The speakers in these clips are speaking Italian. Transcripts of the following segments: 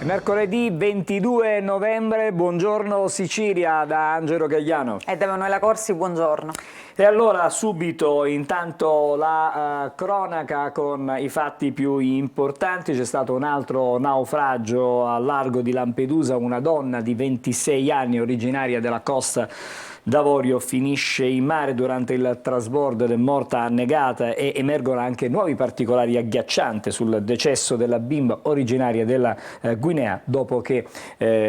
Mercoledì 22 novembre, buongiorno Sicilia da Angelo Gagliano. E da Emanuela Corsi, buongiorno. E allora subito, intanto la cronaca con i fatti più importanti. C'è stato un altro naufragio al largo di Lampedusa, una donna di 26 anni originaria della Costa d'Avorio finisce in mare durante il trasbordo ed è morta annegata, e emergono anche nuovi particolari agghiaccianti sul decesso della bimba originaria della Guinea dopo che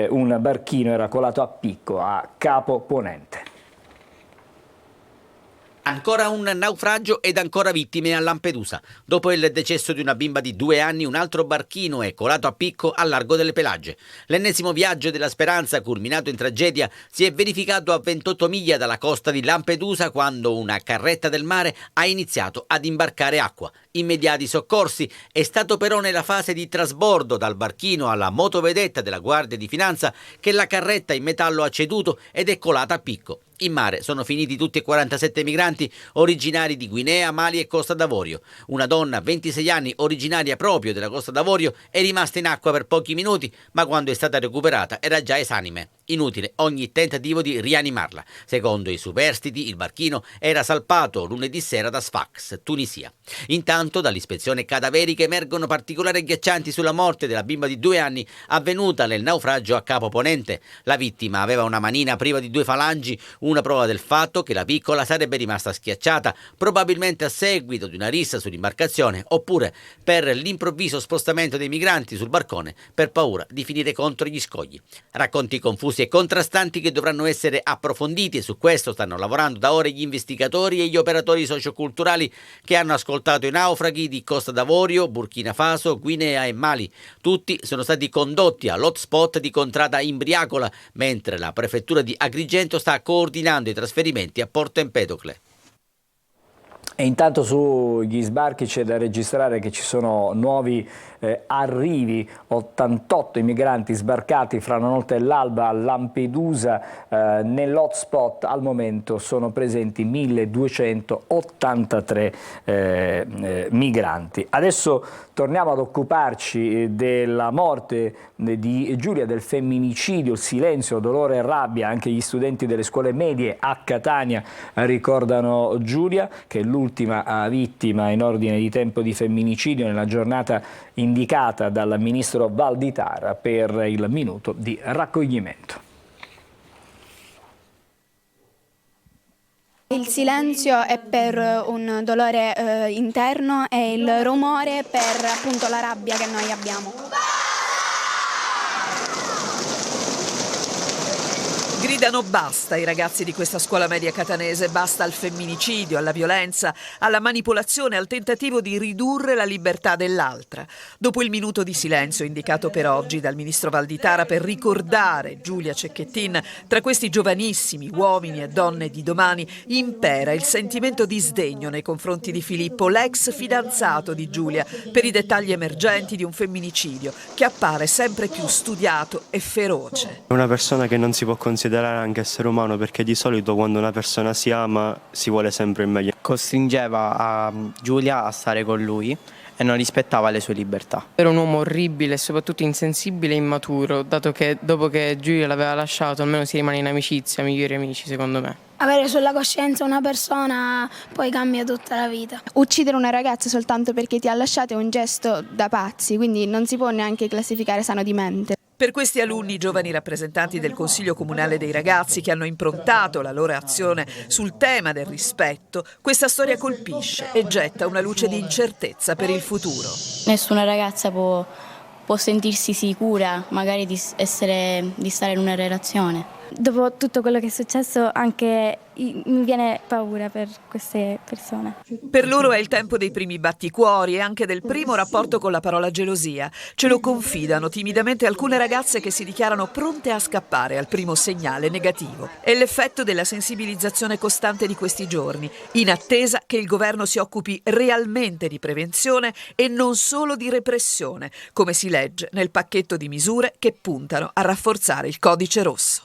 un barchino era colato a picco a Capo Ponente. Ancora un naufragio ed ancora vittime a Lampedusa. Dopo il decesso di una bimba di 2 anni, un altro barchino è colato a picco al largo delle Pelagie. L'ennesimo viaggio della Speranza, culminato in tragedia, si è verificato a 28 miglia dalla costa di Lampedusa quando una carretta del mare ha iniziato ad imbarcare acqua. Immediati soccorsi. È stato però nella fase di trasbordo dal barchino alla motovedetta della Guardia di Finanza che la carretta in metallo ha ceduto ed è colata a picco. In mare sono finiti tutti e 47 migranti originari di Guinea, Mali e Costa d'Avorio. Una donna, 26 anni, originaria proprio della Costa d'Avorio, è rimasta in acqua per pochi minuti, ma quando è stata recuperata era già esanime. Inutile ogni tentativo di rianimarla. Secondo i superstiti, il barchino era salpato lunedì sera da Sfax, Tunisia. Intanto, dall'ispezione cadaverica emergono particolari agghiaccianti sulla morte della bimba di 2 anni avvenuta nel naufragio a Capo Ponente. La vittima aveva una manina priva di 2 falangi, una prova del fatto che la piccola sarebbe rimasta schiacciata, probabilmente a seguito di una rissa sull'imbarcazione oppure per l'improvviso spostamento dei migranti sul barcone per paura di finire contro gli scogli. Racconti confusi e contrastanti che dovranno essere approfonditi, e su questo stanno lavorando da ore gli investigatori e gli operatori socioculturali che hanno ascoltato i naufraghi di Costa d'Avorio, Burkina Faso, Guinea e Mali. Tutti sono stati condotti all'hotspot di Contrada Imbriacola, mentre la prefettura di Agrigento sta coordinando i trasferimenti a Porto Empedocle. E intanto sugli sbarchi c'è da registrare che ci sono nuovi arrivi, 88 i migranti sbarcati fra la notte e l'alba a Lampedusa. Nell'hotspot al momento sono presenti 1283 migranti. Adesso torniamo ad occuparci della morte di Giulia, del femminicidio. Il silenzio, dolore e rabbia. Anche gli studenti delle scuole medie a Catania ricordano Giulia, che è l'ultima vittima in ordine di tempo di femminicidio nella giornata indicata dal ministro Valditara per il minuto di raccoglimento. Il silenzio è per un dolore interno e il rumore per appunto la rabbia che noi abbiamo. Gridano basta i ragazzi di questa scuola media catanese, basta al femminicidio, alla violenza, alla manipolazione, al tentativo di ridurre la libertà dell'altra. Dopo il minuto di silenzio indicato per oggi dal ministro Valditara per ricordare Giulia Cecchettin, tra questi giovanissimi uomini e donne di domani impera il sentimento di sdegno nei confronti di Filippo, l'ex fidanzato di Giulia, per i dettagli emergenti di un femminicidio che appare sempre più studiato e feroce. Una persona che non si può considerare anche essere umano, perché di solito quando una persona si ama si vuole sempre il meglio. Costringeva a Giulia a stare con lui e non rispettava le sue libertà. Era un uomo orribile e soprattutto insensibile e immaturo, dato che dopo che Giulia l'aveva lasciato almeno si rimane in amicizia, migliori amici secondo me. Avere sulla coscienza una persona poi cambia tutta la vita. Uccidere una ragazza soltanto perché ti ha lasciato è un gesto da pazzi, quindi non si può neanche classificare sano di mente. Per questi alunni, giovani rappresentanti del Consiglio Comunale dei Ragazzi che hanno improntato la loro azione sul tema del rispetto, questa storia colpisce e getta una luce di incertezza per il futuro. Nessuna ragazza può sentirsi sicura magari di stare in una relazione. Dopo tutto quello che è successo anche mi viene paura per queste persone. Per loro è il tempo dei primi batticuori e anche del primo rapporto con la parola gelosia. Ce lo confidano timidamente alcune ragazze che si dichiarano pronte a scappare al primo segnale negativo. È l'effetto della sensibilizzazione costante di questi giorni, in attesa che il governo si occupi realmente di prevenzione e non solo di repressione, come si legge nel pacchetto di misure che puntano a rafforzare il codice rosso.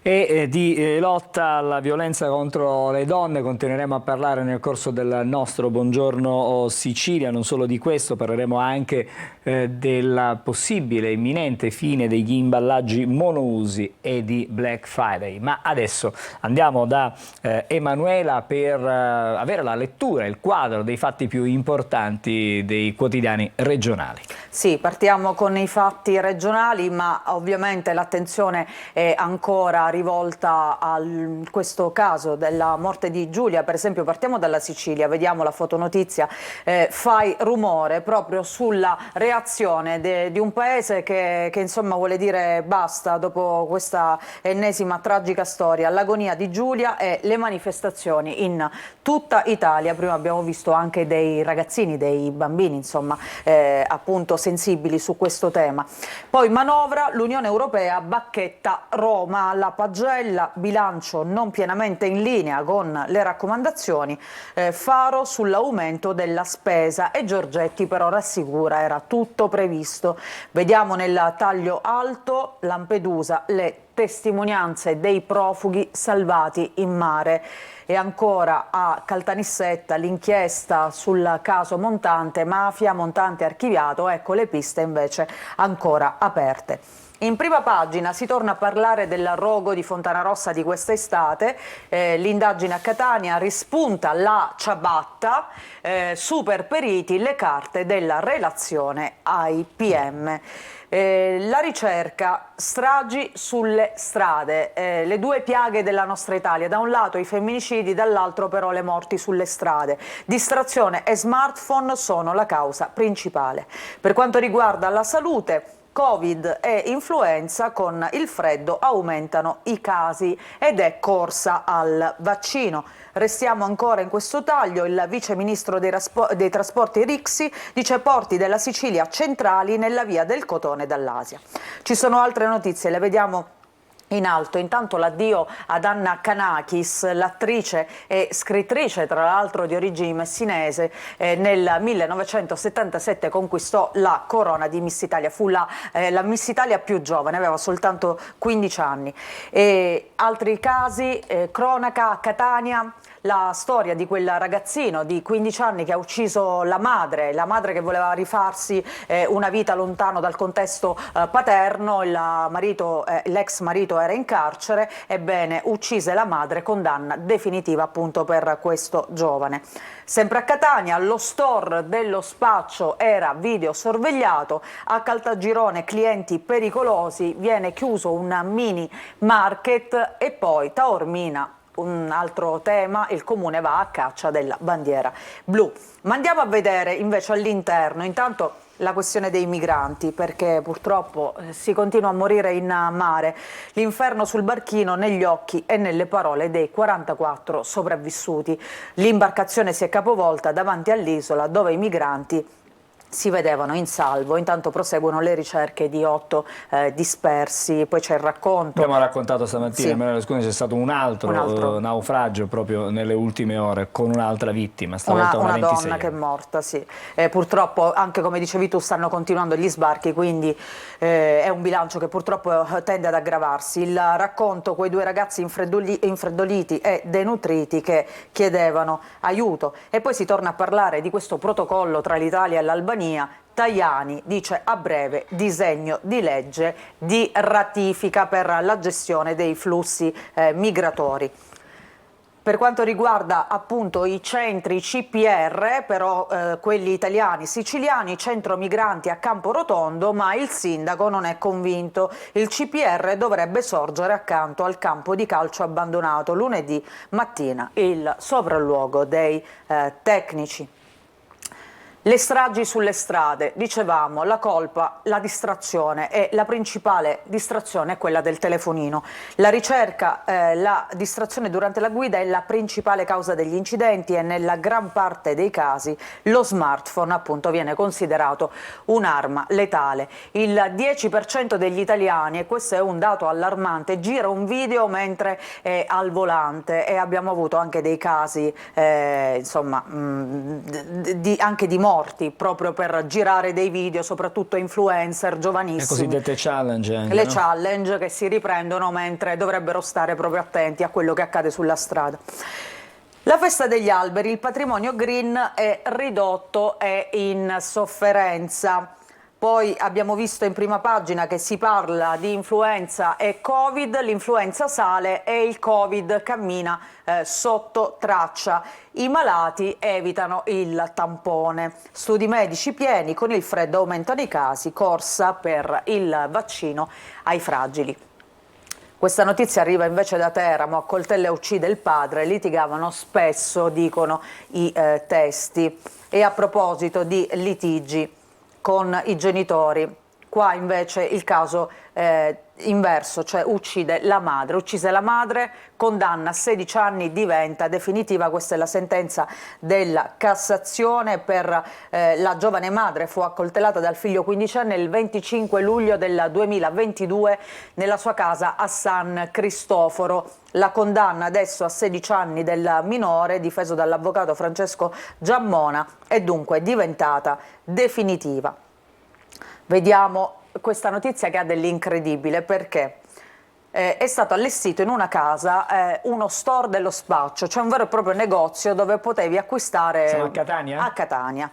E di lotta alla violenza contro le donne continueremo a parlare nel corso del nostro Buongiorno Sicilia. Non solo di questo, parleremo anche della possibile imminente fine degli imballaggi monousi e di Black Friday. Ma adesso andiamo da Emanuela per avere la lettura, il quadro dei fatti più importanti dei quotidiani regionali. Sì, partiamo con i fatti regionali, ma ovviamente l'attenzione è ancora rivolta a questo caso della morte di Giulia. Per esempio partiamo dalla Sicilia, vediamo la fotonotizia, fai rumore proprio sulla reazione di un paese che insomma vuole dire basta dopo questa ennesima tragica storia, l'agonia di Giulia e le manifestazioni in tutta Italia. Prima abbiamo visto anche dei ragazzini, dei bambini insomma appunto sensibili su questo tema. Poi manovra, l'Unione Europea bacchetta Roma alla pagella, bilancio non pienamente in linea con le raccomandazioni, faro sull'aumento della spesa e Giorgetti però rassicura, era tutto previsto. Vediamo nel taglio alto Lampedusa, le testimonianze dei profughi salvati in mare. E ancora a Caltanissetta l'inchiesta sul caso Montante, mafia, Montante archiviato, ecco le piste invece ancora aperte. In prima pagina si torna a parlare del rogo di Fontanarossa di quest'estate, l'indagine a Catania rispunta la ciabatta, super periti le carte della relazione ai PM. La ricerca, stragi sulle strade, le due piaghe della nostra Italia, da un lato i femminicidi, dall'altro però le morti sulle strade. Distrazione e smartphone sono la causa principale. Per quanto riguarda la salute, Covid e influenza, con il freddo aumentano i casi ed è corsa al vaccino. Restiamo ancora in questo taglio, il vice ministro dei trasporti Rixi dice porti della Sicilia centrali nella via del cotone dall'Asia. Ci sono altre notizie, le vediamo in alto. Intanto l'addio ad Anna Kanakis, l'attrice e scrittrice tra l'altro di origini messinese, nel 1977 conquistò la corona di Miss Italia, fu la Miss Italia più giovane, aveva soltanto 15 anni. E altri casi, cronaca a Catania, la storia di quel ragazzino di 15 anni che ha ucciso la madre che voleva rifarsi una vita lontano dal contesto paterno, l'ex marito era in carcere, ebbene uccise la madre, condanna definitiva appunto per questo giovane. Sempre a Catania, lo store dello spaccio era videosorvegliato, a Caltagirone clienti pericolosi, viene chiuso un mini market e poi Taormina. Un altro tema, il comune va a caccia della bandiera blu. Ma andiamo a vedere invece all'interno, intanto la questione dei migranti, perché purtroppo si continua a morire in mare. L'inferno sul barchino negli occhi e nelle parole dei 44 sopravvissuti. L'imbarcazione si è capovolta davanti all'isola dove i migranti si vedevano in salvo. Intanto proseguono le ricerche di 8 dispersi, poi c'è il racconto. Abbiamo raccontato stamattina, sì, c'è stato un altro naufragio proprio nelle ultime ore con un'altra vittima, stavolta una donna che è morta, sì. Purtroppo anche come dicevi tu stanno continuando gli sbarchi, quindi è un bilancio che purtroppo tende ad aggravarsi. Il racconto, quei due ragazzi infreddoliti e denutriti che chiedevano aiuto, e poi si torna a parlare di questo protocollo tra l'Italia e l'Albania. Tajani dice a breve disegno di legge di ratifica per la gestione dei flussi migratori. Per quanto riguarda appunto i centri CPR, però quelli italiani, siciliani, centro migranti a Campo Rotondo, ma il sindaco non è convinto. Il CPR dovrebbe sorgere accanto al campo di calcio abbandonato. Lunedì mattina il sopralluogo dei tecnici. Le stragi sulle strade, dicevamo, la colpa, la distrazione, e la principale distrazione è quella del telefonino. La ricerca, la distrazione durante la guida è la principale causa degli incidenti e nella gran parte dei casi lo smartphone appunto viene considerato un'arma letale. Il 10% degli italiani, e questo è un dato allarmante, gira un video mentre è al volante, e abbiamo avuto anche dei casi insomma anche di morte morti proprio per girare dei video, soprattutto influencer giovanissimi. Le cosiddette challenge anche, Le no? challenge che si riprendono mentre dovrebbero stare proprio attenti a quello che accade sulla strada. La festa degli alberi, il patrimonio green è ridotto e in sofferenza. Poi abbiamo visto in prima pagina che si parla di influenza e Covid, l'influenza sale e il Covid cammina sotto traccia. I malati evitano il tampone. Studi medici pieni, con il freddo aumentano i casi, corsa per il vaccino ai fragili. Questa notizia arriva invece da Teramo, accoltella e uccide il padre, litigavano spesso, dicono i testi. E a proposito di litigi con i genitori, qua invece il caso inverso, cioè uccise la madre, condanna a 16 anni, diventa definitiva. Questa è la sentenza della Cassazione per la giovane madre. Fu accoltellata dal figlio quindicenne il 25 luglio del 2022 nella sua casa a San Cristoforo. La condanna adesso a 16 anni del minore, difeso dall'avvocato Francesco Giammona, è dunque diventata definitiva. Vediamo questa notizia che ha dell'incredibile, perché è stato allestito in una casa uno store dello spaccio, cioè un vero e proprio negozio dove potevi acquistare. Siamo a Catania? A Catania.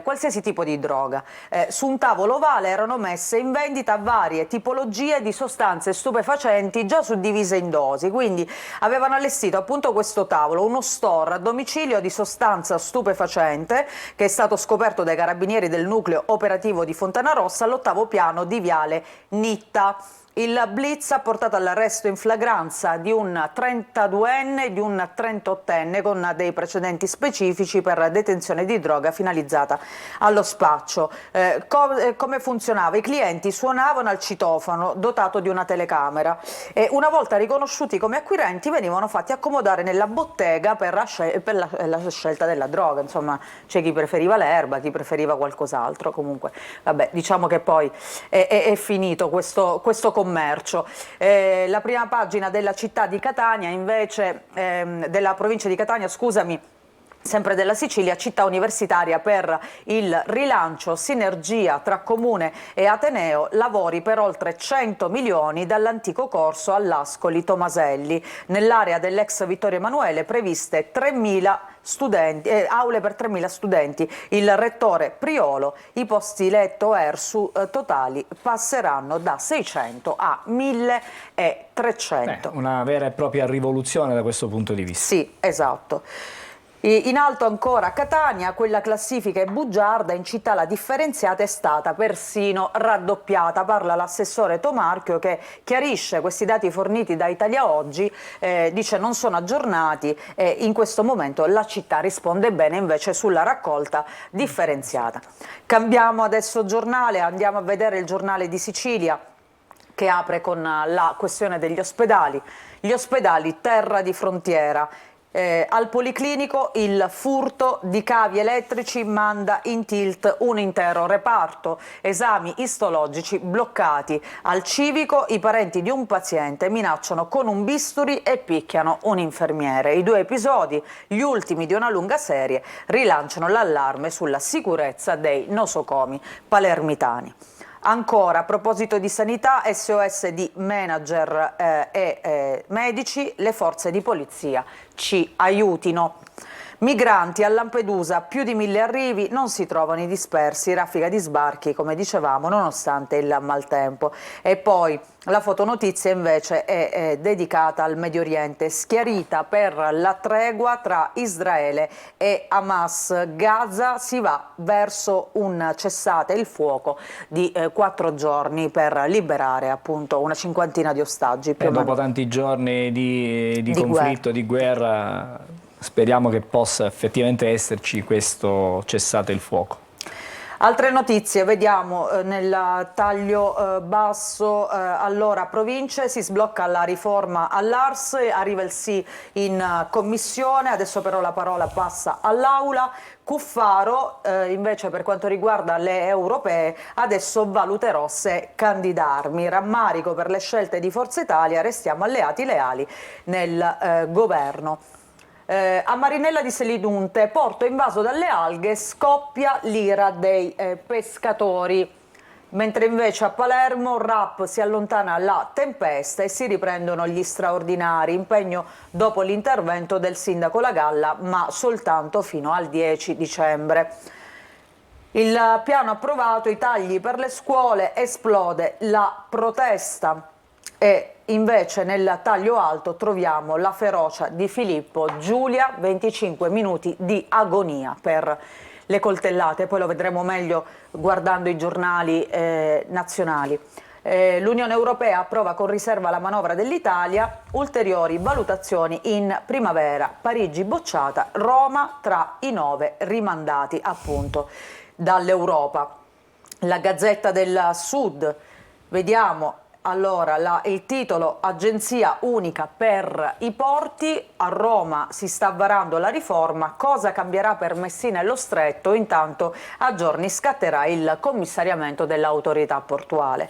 Qualsiasi tipo di droga. Su un tavolo ovale erano messe in vendita varie tipologie di sostanze stupefacenti già suddivise in dosi, quindi avevano allestito appunto questo tavolo, uno store a domicilio di sostanza stupefacente che è stato scoperto dai carabinieri del nucleo operativo di Fontanarossa all'8° piano di Viale Nitta. Il blitz ha portato all'arresto in flagranza di un 32enne e di un 38enne con dei precedenti specifici per detenzione di droga finalizzata allo spaccio. Come funzionava? I clienti suonavano al citofono dotato di una telecamera e una volta riconosciuti come acquirenti venivano fatti accomodare nella bottega per la scelta della droga. Insomma, c'è chi preferiva l'erba, chi preferiva qualcos'altro. Comunque, vabbè, diciamo che poi è finito questo commercio. La prima pagina della città di Catania, invece, della provincia di Catania, scusami, sempre della Sicilia, città universitaria per il rilancio, sinergia tra Comune e Ateneo, lavori per oltre 100 milioni dall'antico corso all'Ascoli Tomaselli. Nell'area dell'ex Vittorio Emanuele previste 3.000 studenti, aule per 3.000 studenti. Il rettore Priolo, i posti letto ERSU totali passeranno da 600 a 1.300. Una vera e propria rivoluzione da questo punto di vista. Sì, esatto. In alto ancora Catania, quella classifica è bugiarda, in città la differenziata è stata persino raddoppiata. Parla l'assessore Tomarchio che chiarisce questi dati forniti da Italia Oggi, dice non sono aggiornati e in questo momento la città risponde bene invece sulla raccolta differenziata. Cambiamo adesso giornale, andiamo a vedere il giornale di Sicilia che apre con la questione degli ospedali. Gli ospedali terra di frontiera. Al Policlinico il furto di cavi elettrici manda in tilt un intero reparto, esami istologici bloccati. Al Civico i parenti di un paziente minacciano con un bisturi e picchiano un infermiere. I 2 episodi, gli ultimi di una lunga serie, rilanciano l'allarme sulla sicurezza dei nosocomi palermitani. Ancora, a proposito di sanità, SOS di manager e medici, le forze di polizia ci aiutino. Migranti a Lampedusa, più di 1.000 arrivi, non si trovano i dispersi, raffica di sbarchi, come dicevamo, nonostante il maltempo. E poi la fotonotizia invece è dedicata al Medio Oriente, schiarita per la tregua tra Israele e Hamas. Gaza si va verso un cessate il fuoco di 4 giorni per liberare appunto una cinquantina di ostaggi. Dopo tanti giorni di conflitto, di guerra, speriamo che possa effettivamente esserci questo cessate il fuoco. Altre notizie, vediamo nel taglio basso, allora province, si sblocca la riforma all'ARS, arriva il sì in commissione, adesso però la parola passa all'Aula. Cuffaro invece per quanto riguarda le europee, adesso valuterò se candidarmi, rammarico per le scelte di Forza Italia, restiamo alleati leali nel governo. A Marinella di Selinunte, porto invaso dalle alghe, scoppia l'ira dei pescatori. Mentre invece a Palermo, Rapp si allontana la tempesta e si riprendono gli straordinari. Impegno dopo l'intervento del sindaco La Galla, ma soltanto fino al 10 dicembre. Il piano approvato, i tagli per le scuole, esplode la protesta. E invece nel taglio alto troviamo la ferocia di Filippo. Giulia, 25 minuti di agonia per le coltellate, poi lo vedremo meglio guardando i giornali nazionali. L'Unione Europea approva con riserva la manovra dell'Italia, ulteriori valutazioni in primavera. Parigi bocciata, Roma tra i 9 rimandati appunto dall'Europa. La Gazzetta del Sud, vediamo allora il titolo: Agenzia unica per i porti, a Roma si sta varando la riforma, cosa cambierà per Messina e lo Stretto? Intanto a giorni scatterà il commissariamento dell'autorità portuale.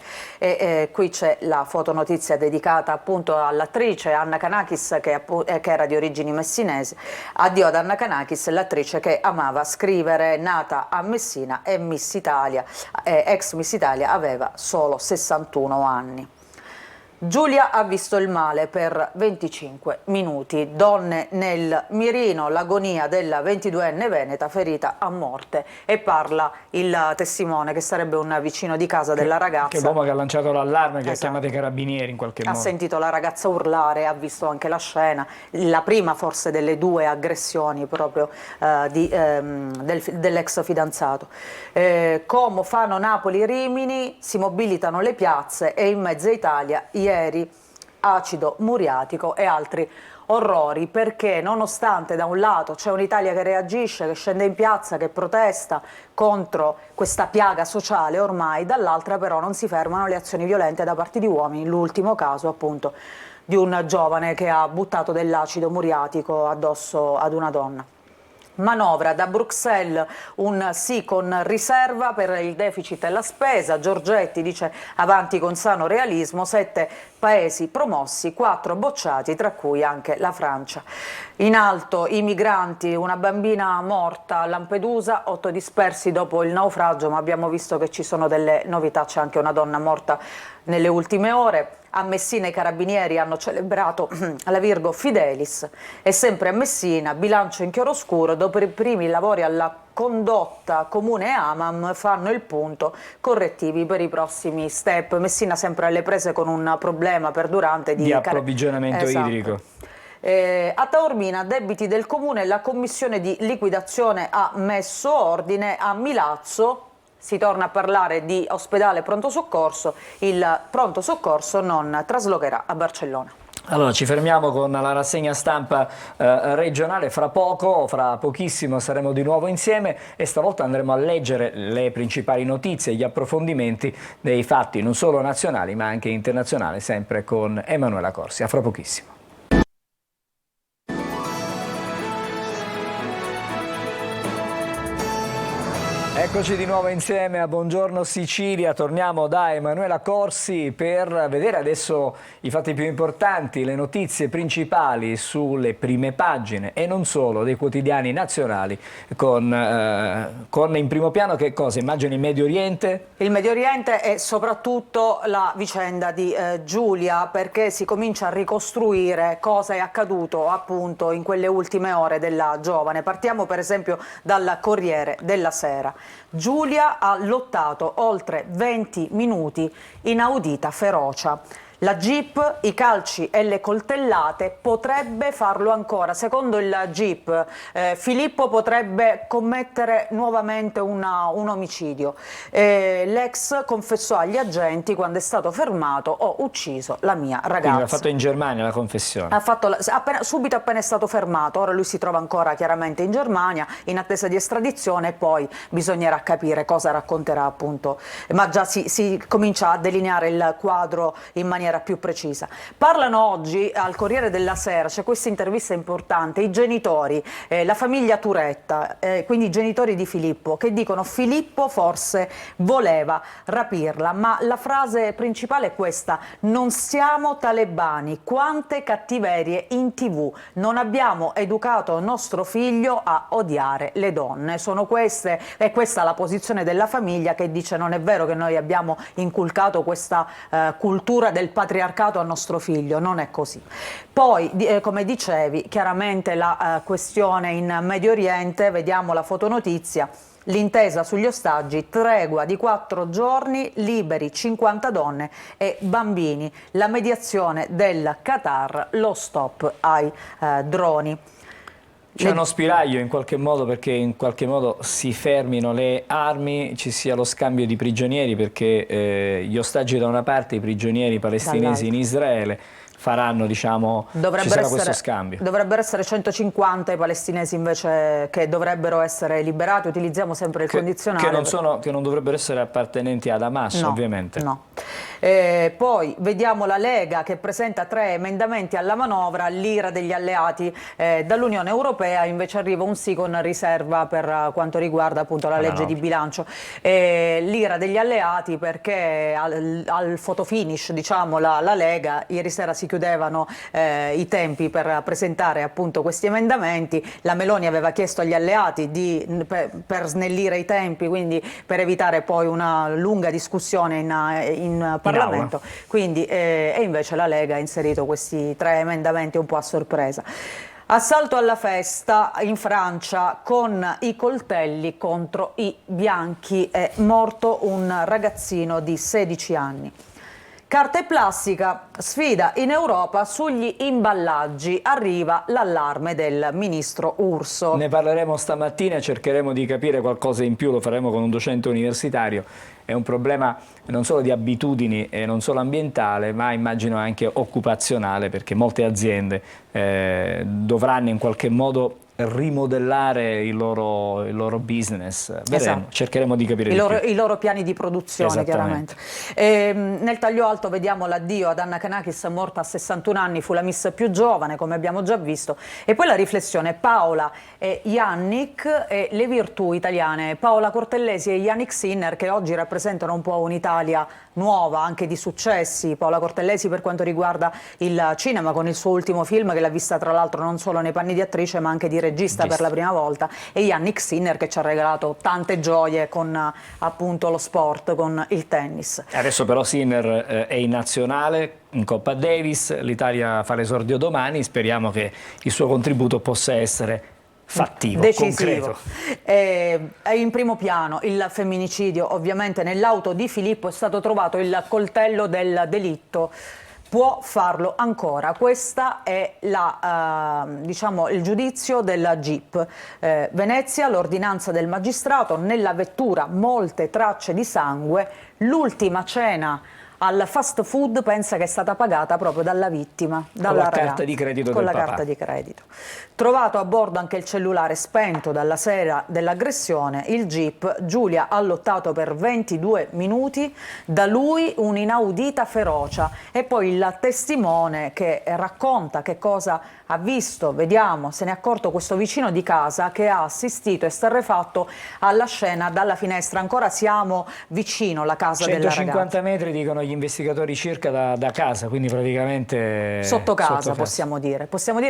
Qui c'è la fotonotizia dedicata appunto all'attrice Anna Kanakis che era di origini messinesi. Addio ad Anna Kanakis, l'attrice che amava scrivere, nata a Messina e Miss Italia, ex Miss Italia, aveva solo 61 anni. Giulia ha visto il male per 25 minuti. Donne nel mirino, l'agonia della 22enne veneta ferita a morte. E parla il testimone, che sarebbe un vicino di casa della ragazza. Che l'uomo che ha lanciato l'allarme, che ha chiamato i carabinieri in qualche modo. Ha sentito la ragazza urlare, ha visto anche la scena, la prima forse delle due aggressioni proprio dell'ex fidanzato. Como, Fano, Napoli, Rimini, si mobilitano le piazze e in mezza Italia ieri acido muriatico e altri orrori, perché nonostante da un lato c'è un'Italia che reagisce, che scende in piazza, che protesta contro questa piaga sociale ormai, dall'altra però non si fermano le azioni violente da parte di uomini. L'ultimo caso appunto di un giovane che ha buttato dell'acido muriatico addosso ad una donna. Manovra da Bruxelles, un sì con riserva per il deficit e la spesa. Giorgetti dice avanti con sano realismo, 7 paesi promossi, 4 bocciati, tra cui anche la Francia. In alto i migranti, una bambina morta a Lampedusa, 8 dispersi dopo il naufragio, ma abbiamo visto che ci sono delle novità, c'è anche una donna morta nelle ultime ore. A Messina i carabinieri hanno celebrato la Virgo Fidelis e sempre a Messina, bilancio in chiaroscuro, dopo i primi lavori alla condotta comune Amam fanno il punto, correttivi per i prossimi step. Messina sempre alle prese con un problema perdurante di approvvigionamento idrico. A Taormina, debiti del comune, la commissione di liquidazione ha messo ordine. A Milazzo si torna a parlare di ospedale pronto soccorso, il pronto soccorso non traslocherà a Barcellona. Allora ci fermiamo con la rassegna stampa regionale, fra pochissimo saremo di nuovo insieme e stavolta andremo a leggere le principali notizie, gli approfondimenti dei fatti non solo nazionali ma anche internazionali, sempre con Emanuela Corsi. A fra pochissimo. Eccoci di nuovo insieme a Buongiorno Sicilia, torniamo da Emanuela Corsi per vedere adesso i fatti più importanti, le notizie principali sulle prime pagine e non solo dei quotidiani nazionali con in primo piano che cosa? Immagino il Medio Oriente? Il Medio Oriente e soprattutto la vicenda di Giulia, perché si comincia a ricostruire cosa è accaduto appunto in quelle ultime ore della giovane. Partiamo per esempio dal Corriere della Sera. Giulia ha lottato oltre 20 minuti, inaudita ferocia. La GIP, i calci e le coltellate, potrebbe farlo ancora. Secondo il GIP, Filippo potrebbe commettere nuovamente un omicidio. L'ex confessò agli agenti quando è stato fermato: ho ucciso la mia ragazza. Quindi l'ha fatto in Germania la confessione? Ha fatto subito appena è stato fermato. Ora lui si trova ancora chiaramente in Germania in attesa di estradizione e poi bisognerà capire cosa racconterà appunto. Ma già si comincia a delineare il quadro in maniera maniera più precisa. Parlano oggi al Corriere della Sera, c'è questa intervista importante, i genitori, la famiglia Turetta, quindi i genitori di Filippo, che dicono Filippo forse voleva rapirla, ma la frase principale è questa: non siamo talebani, quante cattiverie in TV, non abbiamo educato nostro figlio a odiare le donne. Sono queste, è questa la posizione della famiglia, che dice non è vero che noi abbiamo inculcato questa cultura del patriarcato a nostro figlio, non è così. Poi, come dicevi, chiaramente la questione in Medio Oriente, vediamo la fotonotizia. L'intesa sugli ostaggi, tregua di 4 giorni, liberi 50 donne e bambini, la mediazione del Qatar, lo stop ai droni. C'è uno spiraglio in qualche modo, perché in qualche modo si fermino le armi, ci sia lo scambio di prigionieri, perché gli ostaggi da una parte, i prigionieri palestinesi in Israele faranno, diciamo, ci sarà questo scambio. Dovrebbero essere 150 i palestinesi invece che dovrebbero essere liberati, utilizziamo sempre il condizionale. Che non dovrebbero essere appartenenti ad Hamas, ovviamente. No. Poi vediamo la Lega che presenta 3 emendamenti alla manovra, l'ira degli alleati dall'Unione Europea, invece arriva un sì con riserva per quanto riguarda appunto la legge di bilancio. L'ira degli alleati perché al photo finish, diciamo, la Lega ieri sera si chiudevano i tempi per presentare appunto questi emendamenti. La Meloni aveva chiesto agli alleati per snellire i tempi, quindi per evitare poi una lunga discussione in Parlamento, quindi, e invece la Lega ha inserito questi 3 emendamenti un po' a sorpresa. Assalto alla festa in Francia con i coltelli contro i bianchi, è morto un ragazzino di 16 anni. Carta e plastica, sfida in Europa sugli imballaggi, arriva l'allarme del ministro Urso. Ne parleremo stamattina e cercheremo di capire qualcosa in più, lo faremo con un docente universitario. È un problema non solo di abitudini e non solo ambientale, ma immagino anche occupazionale, perché molte aziende dovranno in qualche modo rimodellare il loro business. Vedremo, cercheremo di capire i loro piani di produzione, chiaramente. Nel taglio alto vediamo l'addio ad Anna Kanakis, morta a 61 anni, fu la miss più giovane, come abbiamo già visto. E poi la riflessione: Paola e Yannick e le virtù italiane. Paola Cortellesi e Yannick Sinner, che oggi rappresentano un po' un'Italia nuova, anche di successi. Paola Cortellesi per quanto riguarda il cinema, con il suo ultimo film, che l'ha vista tra l'altro non solo nei panni di attrice ma anche di regista per la prima volta, e Yannick Sinner, che ci ha regalato tante gioie con appunto lo sport, con il tennis. Adesso però Sinner è in nazionale in Coppa Davis, l'Italia fa l'esordio domani, speriamo che il suo contributo possa essere fattivo, decisivo. Concreto. In primo piano il femminicidio, ovviamente nell'auto di Filippo è stato trovato il coltello del delitto. Può farlo ancora, questa è diciamo, il giudizio del GIP. Venezia, l'ordinanza del magistrato, nella vettura molte tracce di sangue, l'ultima cena al fast food pensa che è stata pagata proprio dalla vittima, dalla ragazza, carta di credito con del la papà. carta di credito. Trovato a bordo anche il cellulare spento dalla sera dell'aggressione, il Jeep. Giulia ha lottato per 22 minuti, da lui un'inaudita ferocia, e poi il testimone che racconta che cosa ha visto. Vediamo, se ne è accorto questo vicino di casa che ha assistito esterrefatto alla scena dalla finestra. Ancora siamo vicino alla casa della ragazza. 150 metri dicono gli investigatori circa da casa, quindi praticamente sotto casa, possiamo dire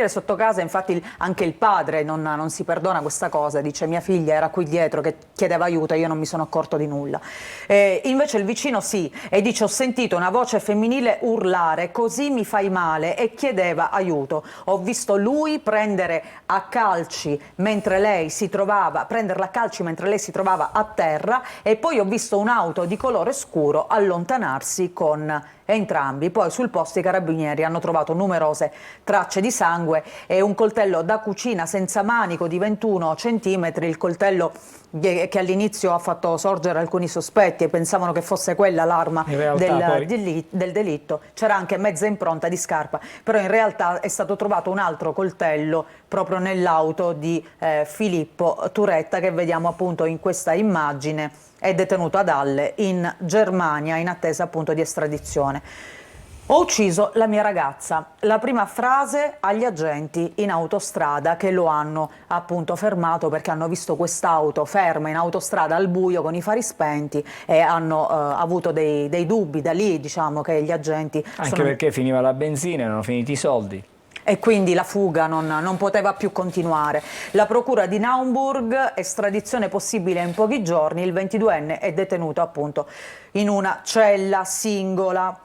sotto casa. Infatti anche il padre non si perdona questa cosa, dice mia figlia era qui dietro che chiedeva aiuto e io non mi sono accorto di nulla. Invece il vicino sì, e dice ho sentito una voce femminile urlare così mi fai male, e chiedeva aiuto. Ho visto lui prendere a calci mentre lei si trovava a terra, e poi ho visto un'auto di colore scuro allontanarsi con entrambi. Poi sul posto i carabinieri hanno trovato numerose tracce di sangue e un coltello da cucina senza manico di 21 centimetri, il coltello che all'inizio ha fatto sorgere alcuni sospetti e pensavano che fosse quella l'arma del delitto. C'era anche mezza impronta di scarpa, però in realtà è stato trovato un altro coltello proprio nell'auto di Filippo Turetta, che vediamo appunto in questa immagine. È detenuto ad Halle in Germania in attesa appunto di estradizione. Ho ucciso la mia ragazza, la prima frase agli agenti in autostrada che lo hanno appunto fermato perché hanno visto quest'auto ferma in autostrada al buio con i fari spenti e hanno avuto dei dubbi. Da lì diciamo che gli agenti Anche perché finiva la benzina, erano finiti i soldi. E quindi la fuga non poteva più continuare. La procura di Naumburg, estradizione possibile in pochi giorni, il 22enne è detenuto appunto in una cella singola.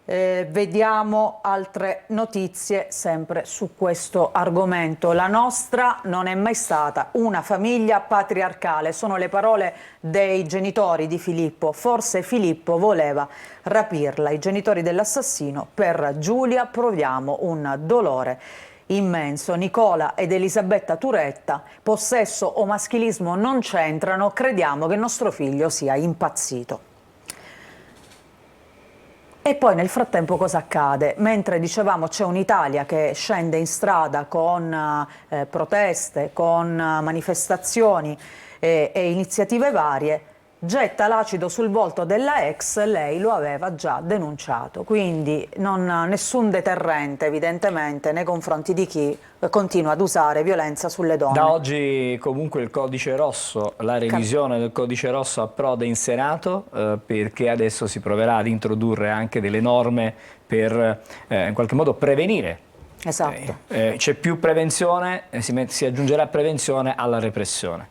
Vediamo altre notizie sempre su questo argomento. La nostra non è mai stata una famiglia patriarcale, sono le parole dei genitori di Filippo. Forse Filippo voleva rapirla. I genitori dell'assassino: per Giulia proviamo un dolore immenso. Nicola ed Elisabetta Turetta: possesso o maschilismo non c'entrano, crediamo che nostro figlio sia impazzito. E poi nel frattempo cosa accade? Mentre dicevamo c'è un'Italia che scende in strada con proteste, con manifestazioni e iniziative varie, getta l'acido sul volto della ex, lei lo aveva già denunciato, quindi nessun deterrente evidentemente nei confronti di chi continua ad usare violenza sulle donne. Da oggi comunque il codice rosso, la revisione del codice rosso approda in Senato perché adesso si proverà ad introdurre anche delle norme per in qualche modo prevenire. Esatto. C'è più prevenzione, si aggiungerà prevenzione alla repressione.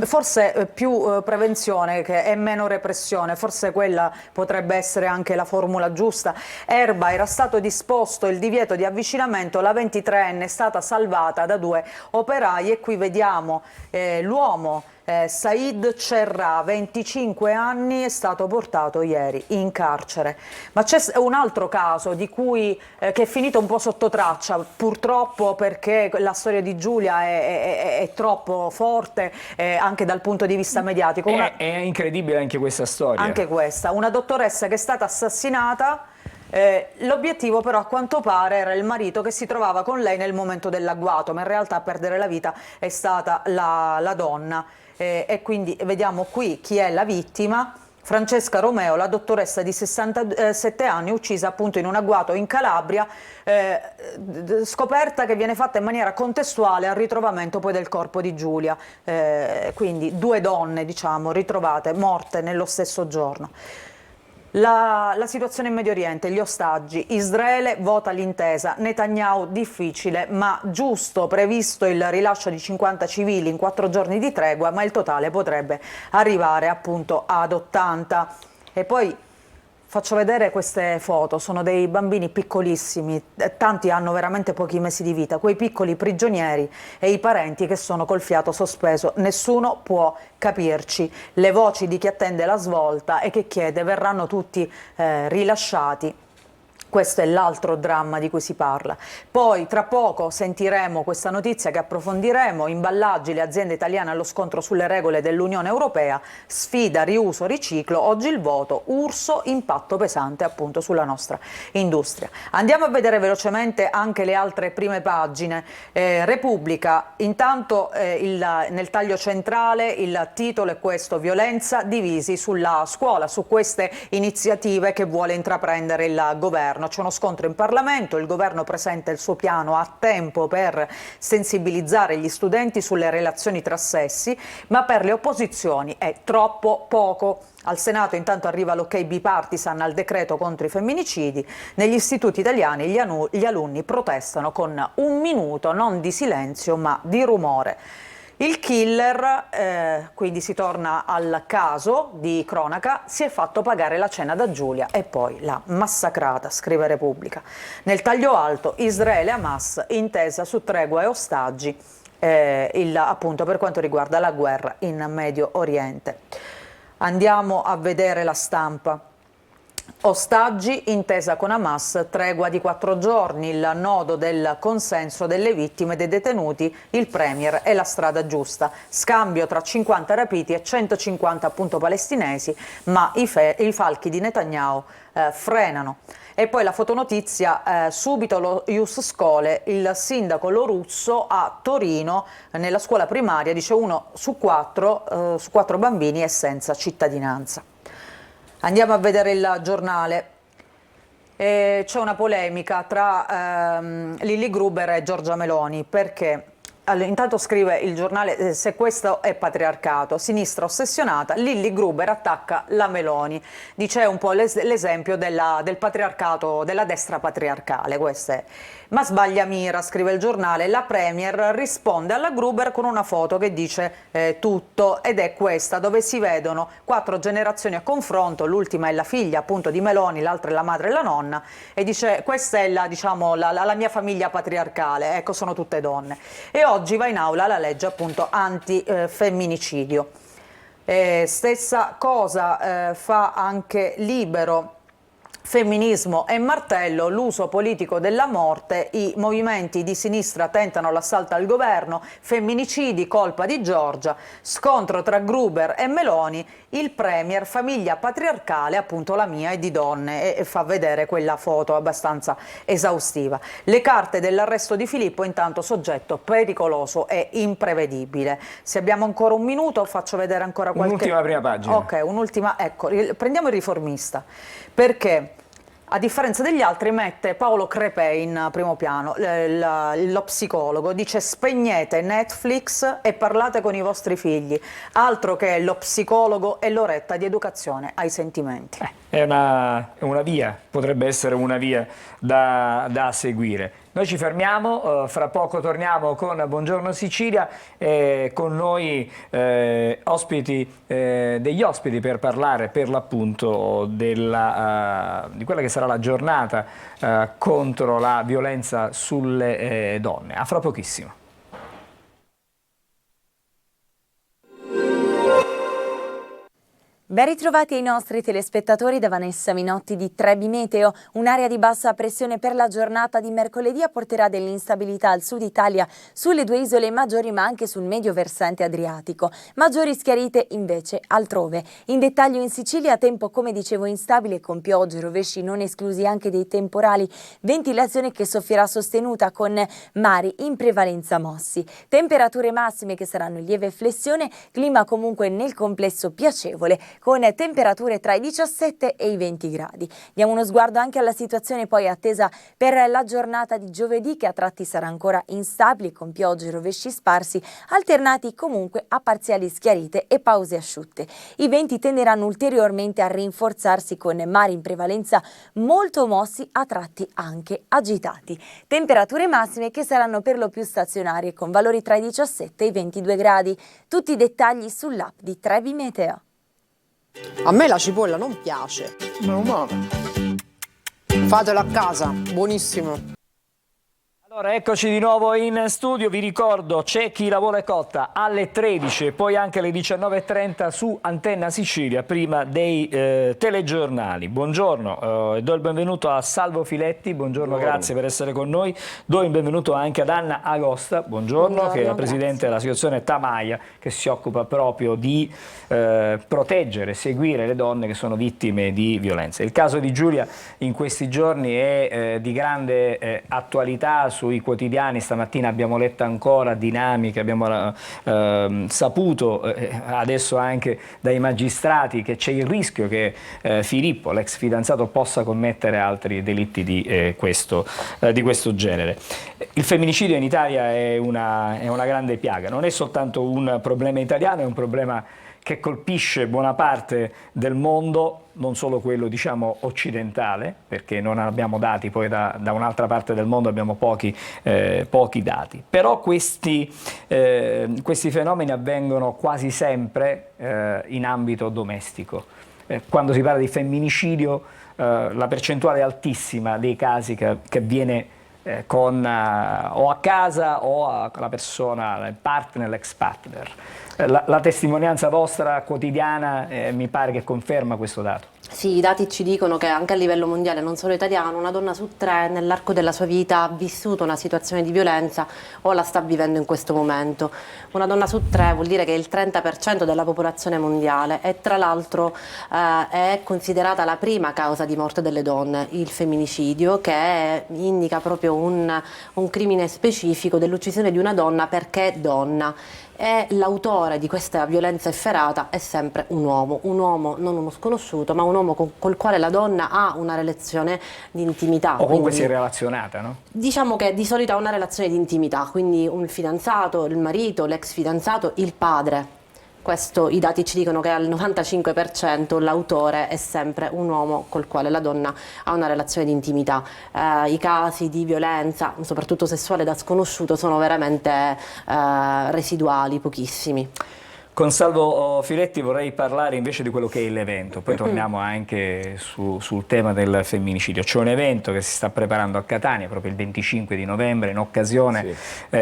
Forse più prevenzione e meno repressione, forse quella potrebbe essere anche la formula giusta. Erba, era stato disposto il divieto di avvicinamento, la 23enne è stata salvata da 2 operai e qui vediamo l'uomo Said Cerrà, 25 anni, è stato portato ieri in carcere. Ma c'è un altro caso di cui che è finito un po' sotto traccia, purtroppo, perché la storia di Giulia è troppo forte anche dal punto di vista mediatico. È incredibile anche questa storia. Anche questa, una dottoressa che è stata assassinata. L'obiettivo però a quanto pare era il marito che si trovava con lei nel momento dell'agguato, ma in realtà a perdere la vita è stata la donna. E quindi vediamo qui chi è la vittima: Francesca Romeo, la dottoressa di 67 anni, uccisa appunto in un agguato in Calabria, scoperta che viene fatta in maniera contestuale al ritrovamento poi del corpo di Giulia, quindi 2 donne diciamo ritrovate morte nello stesso giorno. La situazione in Medio Oriente, gli ostaggi, Israele vota l'intesa, Netanyahu difficile ma giusto, previsto il rilascio di 50 civili in 4 giorni di tregua, ma il totale potrebbe arrivare appunto ad 80. E poi faccio vedere queste foto, sono dei bambini piccolissimi, tanti hanno veramente pochi mesi di vita, quei piccoli prigionieri e i parenti che sono col fiato sospeso, nessuno può capirci. Le voci di chi attende la svolta e che chiede verranno tutti rilasciati. Questo è l'altro dramma di cui si parla. Poi tra poco sentiremo questa notizia che approfondiremo: imballaggi, le aziende italiane allo scontro sulle regole dell'Unione Europea, sfida riuso riciclo, oggi il voto, Urso, impatto pesante appunto sulla nostra industria. Andiamo a vedere velocemente anche le altre prime pagine. Repubblica, intanto nel taglio centrale il titolo è questo: violenza, divisi sulla scuola, su queste iniziative che vuole intraprendere il governo. C'è uno scontro in Parlamento, il governo presenta il suo piano a tempo per sensibilizzare gli studenti sulle relazioni tra sessi, ma per le opposizioni è troppo poco. Al Senato intanto arriva l'ok bipartisan al decreto contro i femminicidi. Negli istituti italiani gli alunni protestano con 1 minuto non di silenzio ma di rumore. Il killer, quindi si torna al caso di cronaca, si è fatto pagare la cena da Giulia e poi l'ha massacrata, scrive Repubblica. Nel taglio alto, Israele e Hamas, intesa su tregua e ostaggi, appunto per quanto riguarda la guerra in Medio Oriente. Andiamo a vedere la Stampa. Ostaggi, intesa con Hamas, tregua di 4 giorni, il nodo del consenso delle vittime e dei detenuti, il premier e la strada giusta. Scambio tra 50 rapiti e 150 appunto palestinesi, ma i falchi di Netanyahu frenano. E poi la fotonotizia, subito lo Ius Schole, il sindaco Lorusso a Torino, nella scuola primaria, dice 1 su 4 bambini è senza cittadinanza. Andiamo a vedere il Giornale. c'è una polemica tra Lilli Gruber e Giorgia Meloni, perché intanto scrive il giornale, se questo è patriarcato, sinistra ossessionata, Lilli Gruber attacca la Meloni, dice un po' l'esempio del patriarcato, della destra patriarcale, questo è. Ma sbaglia mira, scrive il giornale, la Premier risponde alla Gruber con una foto che dice tutto, ed è questa, dove si vedono 4 generazioni a confronto, l'ultima è la figlia appunto di Meloni, l'altra è la madre e la nonna, e dice questa è la mia famiglia patriarcale, ecco, sono tutte donne. E oggi va in aula la legge appunto anti-femminicidio. Stessa cosa fa anche Libero. Femminismo e martello, l'uso politico della morte, i movimenti di sinistra tentano l'assalto al governo, femminicidi, colpa di Giorgia, scontro tra Gruber e Meloni, il premier, famiglia patriarcale, appunto la mia è di donne, e fa vedere quella foto abbastanza esaustiva. Le carte dell'arresto di Filippo, intanto soggetto pericoloso e imprevedibile. Se abbiamo ancora un minuto faccio vedere ancora qualche... Un'ultima prima pagina. Ok, un'ultima, ecco, prendiamo il Riformista, perché... A differenza degli altri mette Paolo Crepè in primo piano, lo psicologo, dice spegnete Netflix e parlate con i vostri figli, altro che lo psicologo e l'oretta di educazione ai sentimenti. È una via, potrebbe essere una via da seguire. Noi ci fermiamo, fra poco torniamo con Buongiorno Sicilia, con noi degli ospiti per parlare per l'appunto di quella che sarà la giornata contro la violenza sulle donne. A fra pochissimo. Ben ritrovati ai nostri telespettatori da Vanessa Minotti di Trebi Meteo. Un'area di bassa pressione per la giornata di mercoledì apporterà dell'instabilità al sud Italia sulle 2 isole maggiori ma anche sul medio versante adriatico. Maggiori schiarite invece altrove. In dettaglio in Sicilia tempo come dicevo instabile con piogge, rovesci non esclusi anche dei temporali, ventilazione che soffierà sostenuta con mari in prevalenza mossi. Temperature massime che saranno in lieve flessione, clima comunque nel complesso piacevole, con temperature tra i 17 e i 20 gradi. Diamo uno sguardo anche alla situazione poi attesa per la giornata di giovedì, che a tratti sarà ancora instabile con piogge e rovesci sparsi, alternati comunque a parziali schiarite e pause asciutte. I venti tenderanno ulteriormente a rinforzarsi con mari in prevalenza molto mossi, a tratti anche agitati. Temperature massime che saranno per lo più stazionarie con valori tra i 17 e i 22 gradi. Tutti i dettagli sull'app di Trebi Meteo. A me la cipolla non piace. Meno male. Fatelo a casa, buonissimo. Allora, eccoci di nuovo in studio, vi ricordo c'è Chi la vuole cotta alle 13 e poi anche alle 19:30 su Antenna Sicilia prima dei telegiornali. Buongiorno, do il benvenuto a Salvo Filetti, buongiorno, grazie per essere con noi. Do il benvenuto anche ad Anna Agosta, buongiorno, che è la Presidente dell'Associazione Tamaia, che si occupa proprio di proteggere, seguire le donne che sono vittime di violenza. Il caso di Giulia in questi giorni è di grande attualità sui quotidiani. Stamattina abbiamo letto ancora dinamiche, abbiamo saputo adesso anche dai magistrati che c'è il rischio che Filippo, l'ex fidanzato, possa commettere altri delitti di questo genere. Il femminicidio in Italia è una grande piaga, non è soltanto un problema italiano, è un problema che colpisce buona parte del mondo, non solo quello diciamo occidentale, perché non abbiamo dati, poi da un'altra parte del mondo abbiamo pochi dati. Però questi fenomeni avvengono quasi sempre in ambito domestico. Quando si parla di femminicidio la percentuale è altissima dei casi che avviene o a casa o con la persona, il partner, l'ex partner. La testimonianza vostra quotidiana mi pare che conferma questo dato. Sì, i dati ci dicono che anche a livello mondiale, non solo italiano, una donna su 3 nell'arco della sua vita ha vissuto una situazione di violenza o la sta vivendo in questo momento. Una donna su 3 vuol dire che è il 30% della popolazione mondiale e tra l'altro è considerata la prima causa di morte delle donne, il femminicidio, che indica proprio un crimine specifico dell'uccisione di una donna perché donna. e l'autore di questa violenza efferata è sempre un uomo non uno sconosciuto, ma un uomo col quale la donna ha una relazione di intimità. O comunque quindi, si è relazionata, no? diciamo che di solito ha una relazione di intimità, quindi un fidanzato, il marito, l'ex fidanzato, il padre. Questo, i dati ci dicono che al 95% l'autore è sempre un uomo col quale la donna ha una relazione di intimità. I casi di violenza, soprattutto sessuale da sconosciuto, sono veramente residuali, pochissimi. Con Salvo Filetti vorrei parlare invece di quello che è l'evento, poi torniamo anche sul tema del femminicidio. C'è un evento che si sta preparando a Catania proprio il 25 di novembre in occasione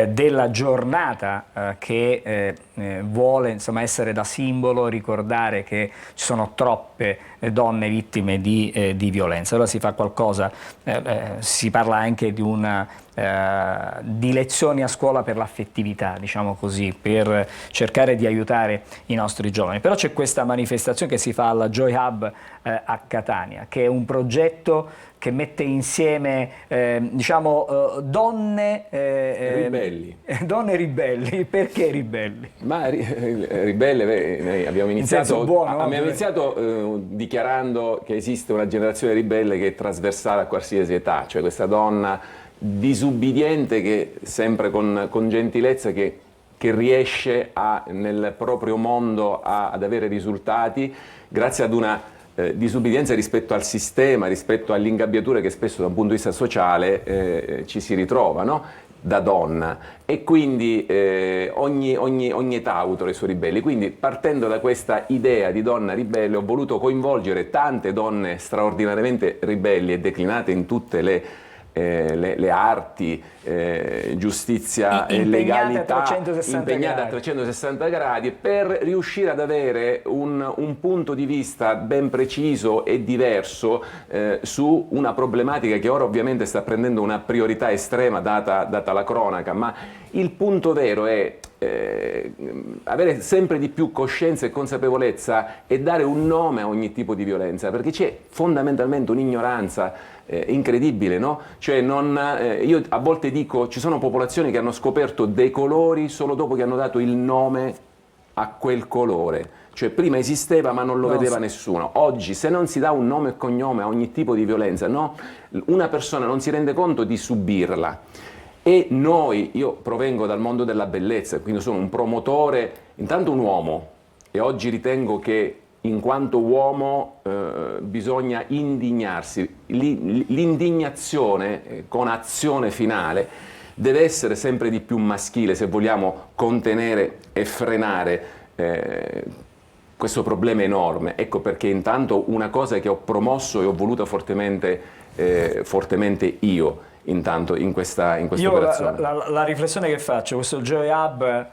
della giornata che vuole insomma essere da simbolo, ricordare che ci sono troppe donne vittime di violenza. Allora si fa qualcosa, si parla anche di lezioni a scuola per l'affettività, diciamo così, per cercare di aiutare i nostri giovani. Però c'è questa manifestazione che si fa alla Joy Hub a Catania, che è un progetto che mette insieme donne ribelli. Donne ribelli. Perché ribelli? Ma ribelle, noi abbiamo iniziato, abbiamo iniziato dichiarando che esiste una generazione ribelle che è trasversale a qualsiasi età, cioè questa donna disubbidiente che sempre con gentilezza che riesce nel proprio mondo ad avere risultati grazie ad una disubbidienza rispetto al sistema, rispetto all'ingabbiatura che spesso da un punto di vista sociale ci si ritrova, no? Da donna, e quindi ogni età ha avuto le sue ribelli. Quindi partendo da questa idea di donna ribelle ho voluto coinvolgere tante donne straordinariamente ribelli e declinate in tutte le arti, giustizia e legalità, impegnate a 360 gradi per riuscire ad avere un punto di vista ben preciso e diverso su una problematica che ora ovviamente sta prendendo una priorità estrema data la cronaca, ma il punto vero è avere sempre di più coscienza e consapevolezza e dare un nome a ogni tipo di violenza, perché c'è fondamentalmente un'ignoranza incredibile, no? Cioè io a volte dico, ci sono popolazioni che hanno scoperto dei colori solo dopo che hanno dato il nome a quel colore, cioè prima esisteva ma non lo vedeva nessuno. Oggi se non si dà un nome e cognome a ogni tipo di violenza, no? Una persona non si rende conto di subirla. E io provengo dal mondo della bellezza, quindi sono un promotore, intanto un uomo, e oggi ritengo che in quanto uomo bisogna indignarsi. L'indignazione con azione finale deve essere sempre di più maschile se vogliamo contenere e frenare questo problema enorme. Ecco perché intanto una cosa che ho promosso e ho voluto fortemente io, intanto in questa operazione. La riflessione che faccio, questo Joy Hub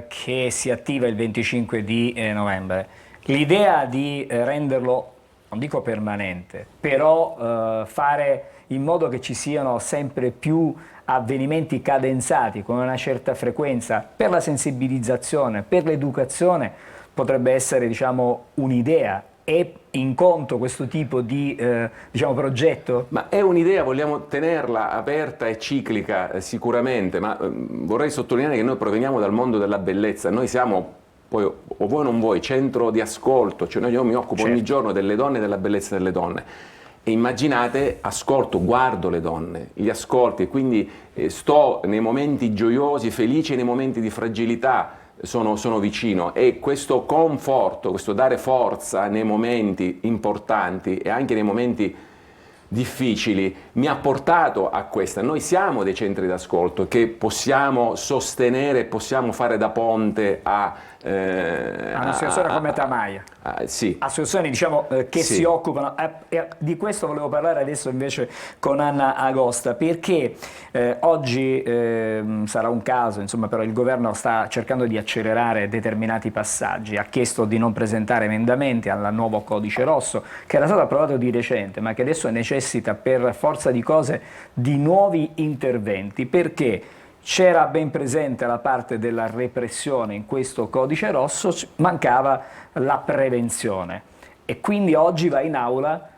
che si attiva il 25 di novembre, l'idea di renderlo, non dico permanente, però fare in modo che ci siano sempre più avvenimenti cadenzati con una certa frequenza per la sensibilizzazione, per l'educazione, potrebbe essere, diciamo, un'idea. È in conto questo tipo di progetto? Ma è un'idea, vogliamo tenerla aperta e ciclica sicuramente, ma vorrei sottolineare che noi proveniamo dal mondo della bellezza, noi siamo, poi o voi o non voi, centro di ascolto, cioè io mi occupo ogni giorno delle donne e della bellezza delle donne. E immaginate, guardo le donne, li ascolto e quindi sto nei momenti gioiosi, felici e nei momenti di fragilità. Sono vicino, e questo conforto, questo dare forza nei momenti importanti e anche nei momenti difficili mi ha portato a questa. Noi siamo dei centri d'ascolto che possiamo sostenere, possiamo fare da ponte a un'associazione come Tamaia. Sì. Associazioni che si occupano, di questo volevo parlare adesso invece con Anna Agosta, perché oggi sarà un caso, insomma, però il governo sta cercando di accelerare determinati passaggi, ha chiesto di non presentare emendamenti al nuovo codice rosso che era stato approvato di recente ma che adesso necessita per forza di cose di nuovi interventi, perché c'era ben presente la parte della repressione in questo codice rosso, mancava la prevenzione, e quindi oggi va in aula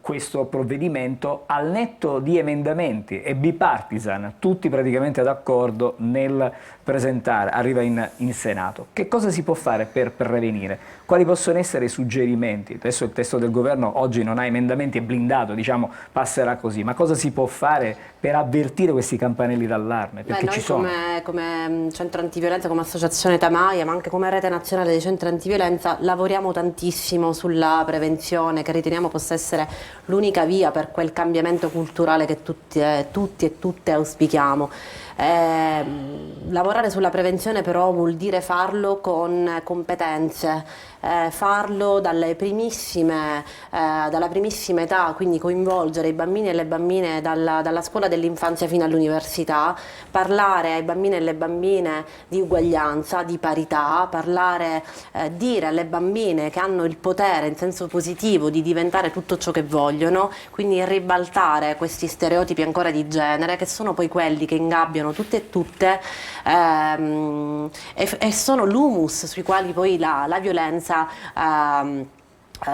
questo provvedimento al netto di emendamenti, è bipartisan, tutti praticamente d'accordo nel presentare, arriva in Senato. Che cosa si può fare per prevenire? Quali possono essere i suggerimenti? Adesso il testo del governo oggi non ha emendamenti, è blindato, diciamo, passerà così, ma cosa si può fare per avvertire questi campanelli d'allarme? Perché noi ci sono. come centro antiviolenza, come associazione Tamaia, ma anche come rete nazionale dei centri antiviolenza, lavoriamo tantissimo sulla prevenzione, che riteniamo possa essere l'unica via per quel cambiamento culturale che tutti e tutte auspichiamo. Lavorare sulla prevenzione però vuol dire farlo con competenze, farlo dalla primissima età, quindi coinvolgere i bambini e le bambine dalla scuola dell'infanzia fino all'università, parlare ai bambini e alle bambine di uguaglianza, di parità, dire alle bambine che hanno il potere in senso positivo di diventare tutto ciò che vogliono, quindi ribaltare questi stereotipi ancora di genere che sono poi quelli che ingabbiano tutte e tutte e sono l'humus sui quali poi la violenza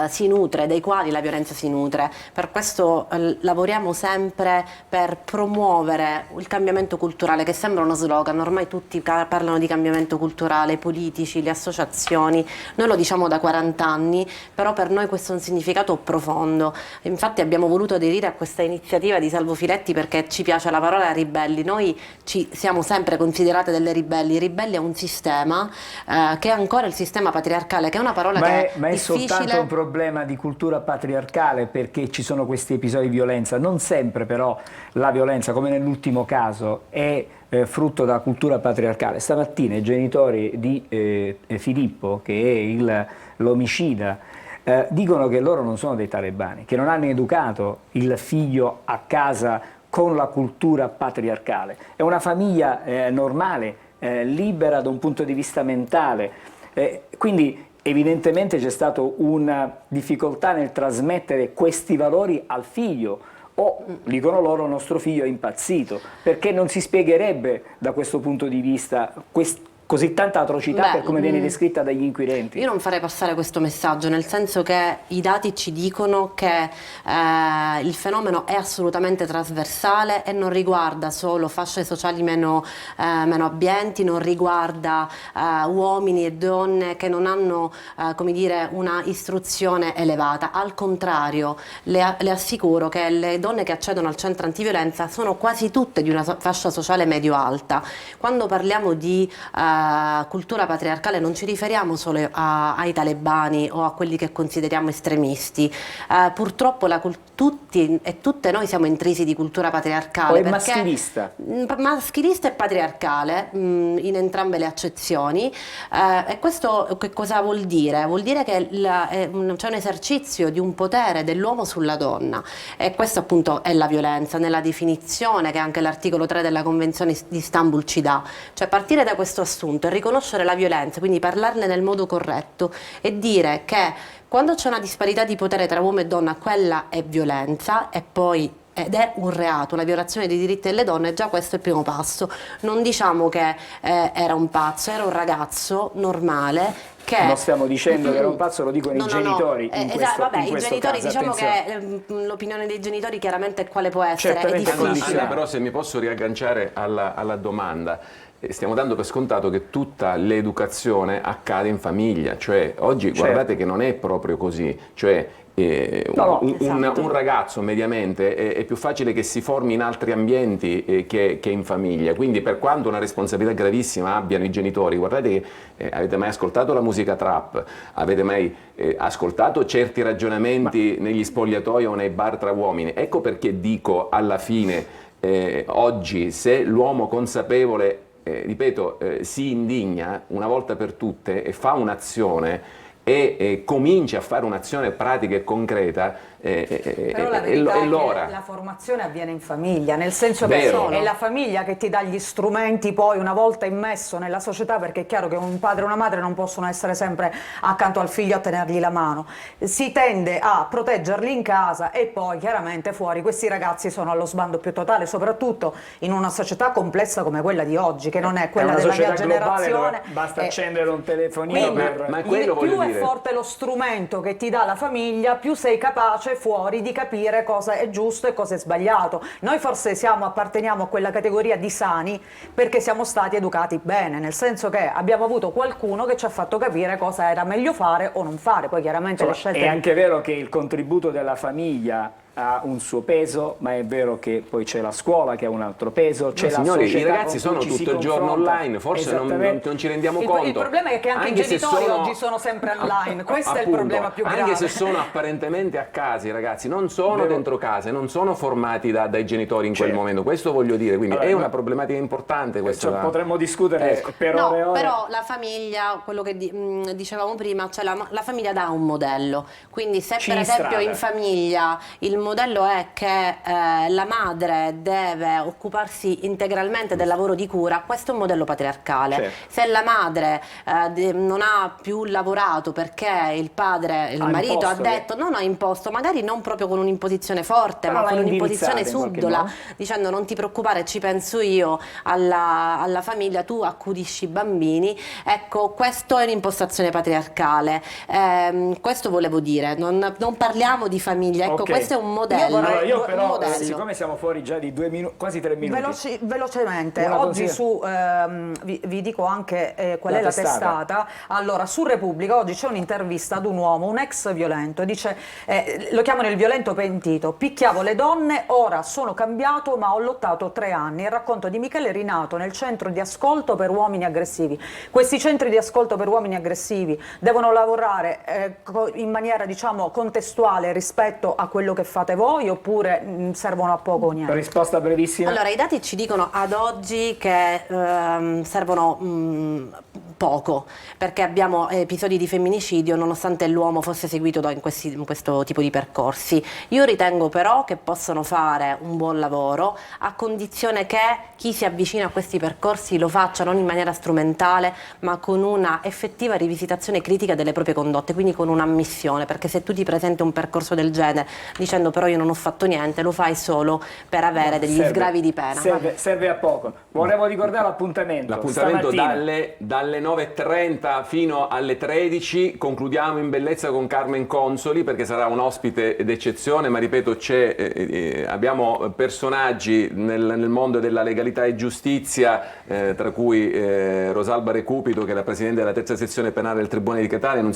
si nutre, dei quali la violenza si nutre. Per questo lavoriamo sempre per promuovere il cambiamento culturale, che sembra uno slogan, ormai tutti parlano di cambiamento culturale, i politici, le associazioni, noi lo diciamo da 40 anni, però per noi questo è un significato profondo. Infatti abbiamo voluto aderire a questa iniziativa di Salvo Filetti perché ci piace la parola ribelli, noi ci siamo sempre considerate delle ribelli, ribelli è un sistema che è ancora il sistema patriarcale, che è una parola che è difficile. Soltanto un problema di cultura patriarcale, perché ci sono questi episodi di violenza, non sempre però la violenza, come nell'ultimo caso, è frutto della cultura patriarcale. Stamattina i genitori di Filippo, che è l'omicida, dicono che loro non sono dei talebani, che non hanno educato il figlio a casa con la cultura patriarcale. È una famiglia normale, libera da un punto di vista mentale, quindi evidentemente c'è stata una difficoltà nel trasmettere questi valori al figlio, o dicono loro nostro figlio è impazzito, perché non si spiegherebbe da questo punto di vista così tanta atrocità per come viene descritta dagli inquirenti. Io non farei passare questo messaggio, nel senso che i dati ci dicono che il fenomeno è assolutamente trasversale e non riguarda solo fasce sociali meno abbienti, non riguarda uomini e donne che non hanno come dire, una istruzione elevata. Al contrario, le assicuro che le donne che accedono al centro antiviolenza sono quasi tutte di una fascia sociale medio-alta. Quando parliamo di cultura patriarcale non ci riferiamo solo ai talebani o a quelli che consideriamo estremisti. Purtroppo tutti e tutte noi siamo intrisi di cultura patriarcale. O è maschilista? Maschilista e patriarcale, in entrambe le accezioni. E questo che cosa vuol dire? Vuol dire che c'è un esercizio di un potere dell'uomo sulla donna, e questo appunto è la violenza, nella definizione che anche l'articolo 3 della Convenzione di Istanbul ci dà. Cioè partire da questo assunto e riconoscere la violenza, quindi parlarne nel modo corretto e dire che quando c'è una disparità di potere tra uomo e donna, quella è violenza ed è un reato, una violazione dei diritti delle donne. Già questo è il primo passo. Non diciamo che era un pazzo, era un ragazzo normale. Non stiamo dicendo che era un pazzo, lo dicono i genitori. I genitori, diciamo che l'opinione dei genitori chiaramente quale può essere. Anna, però se mi posso riagganciare alla domanda. Stiamo dando per scontato che tutta l'educazione accade in famiglia, cioè oggi guardate che non è proprio così, cioè un ragazzo mediamente è più facile che si formi in altri ambienti che in famiglia, quindi per quanto una responsabilità gravissima abbiano i genitori, guardate che avete mai ascoltato la musica trap, avete mai ascoltato certi ragionamenti negli spogliatoi o nei bar tra uomini? Ecco perché dico alla fine oggi se l'uomo consapevole ripeto, si indigna una volta per tutte e fa un'azione e comincia a fare un'azione pratica e concreta, però la verità è che la formazione avviene in famiglia, nel senso che è la famiglia che ti dà gli strumenti poi una volta immesso nella società, perché è chiaro che un padre e una madre non possono essere sempre accanto al figlio a tenergli la mano, si tende a proteggerli in casa e poi chiaramente fuori questi ragazzi sono allo sbando più totale, soprattutto in una società complessa come quella di oggi, che non è quella della mia generazione. Basta accendere un telefonino ma quello più è forte lo strumento che ti dà la famiglia, più sei capace incapace fuori di capire cosa è giusto e cosa è sbagliato. Noi forse apparteniamo a quella categoria di sani perché siamo stati educati bene, nel senso che abbiamo avuto qualcuno che ci ha fatto capire cosa era meglio fare o non fare, poi chiaramente le scelte... È anche vero che il contributo della famiglia ha un suo peso, ma è vero che poi c'è la scuola che ha un altro peso, c'è la signori, società, i ragazzi sono tutto il giorno online, forse non ci rendiamo conto. Il problema è che anche i genitori oggi sono sempre online, questo è il problema più grave. Anche se sono apparentemente a casa, i ragazzi non sono dentro casa, non sono formati dai genitori in quel momento, questo voglio dire, quindi è una problematica importante questa. Potremmo discutere per ore e ore. Però la famiglia, quello che dicevamo prima, cioè la famiglia dà un modello, quindi se per esempio in famiglia il modello è che la madre deve occuparsi integralmente del lavoro di cura, questo è un modello patriarcale. Certo. Se la madre non ha più lavorato perché il padre, il marito ha detto, non ha imposto, magari non proprio con un'imposizione forte, però ma con un'imposizione subdola, dicendo non ti preoccupare, ci penso io alla famiglia, tu accudisci i bambini, ecco, questo è un'impostazione patriarcale. Questo volevo dire, non parliamo di famiglia, ecco, questo è un modello. Io però, siccome siamo fuori già di 2 minuti, quasi 3 minuti. Velocemente, oggi vi dico anche qual è la testata. Allora, su Repubblica oggi c'è un'intervista ad un uomo, un ex violento, dice, lo chiamano il violento pentito, picchiavo le donne, ora sono cambiato ma ho lottato 3 anni. Il racconto di Michele Rinato nel centro di ascolto per uomini aggressivi. Questi centri di ascolto per uomini aggressivi devono lavorare in maniera, diciamo, contestuale rispetto a quello che fate voi, oppure servono a poco o niente? Risposta brevissima. Allora, i dati ci dicono ad oggi che servono poco, perché abbiamo episodi di femminicidio nonostante l'uomo fosse seguito in questo tipo di percorsi. Io ritengo però che possano fare un buon lavoro, a condizione che chi si avvicina a questi percorsi lo faccia non in maniera strumentale, ma con una effettiva rivisitazione critica delle proprie condotte, quindi con un'ammissione, perché se tu ti presenti un percorso del genere dicendo però io non ho fatto niente, lo fai solo per avere degli sgravi di pena. Serve a poco. Volevo ricordare l'appuntamento. L'appuntamento dalle 9:30 fino alle 13, concludiamo in bellezza con Carmen Consoli perché sarà un ospite d'eccezione, ma ripeto abbiamo personaggi nel mondo della legalità e giustizia, tra cui Rosalba Recupito, che è la presidente della terza sezione penale del Tribunale di Catania,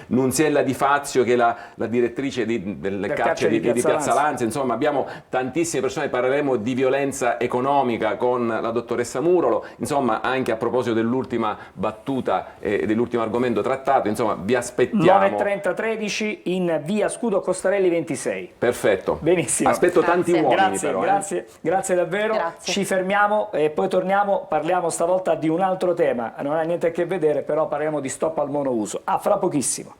Nunziella Di Fazio, che è la direttrice delle carceri di Piazza Lanza. Insomma, abbiamo tantissime persone, parleremo di violenza economica con la dottoressa Murolo, insomma anche a proposito dell'ultima battuta e dell'ultimo argomento trattato, insomma vi aspettiamo. 9:30-13 in via Scudo Costarelli 26. Perfetto. Benissimo. Aspetto tanti uomini però. Grazie davvero. Grazie. Ci fermiamo e poi torniamo, parliamo stavolta di un altro tema, non ha niente a che vedere, però parliamo di stop al monouso. Fra pochissimo.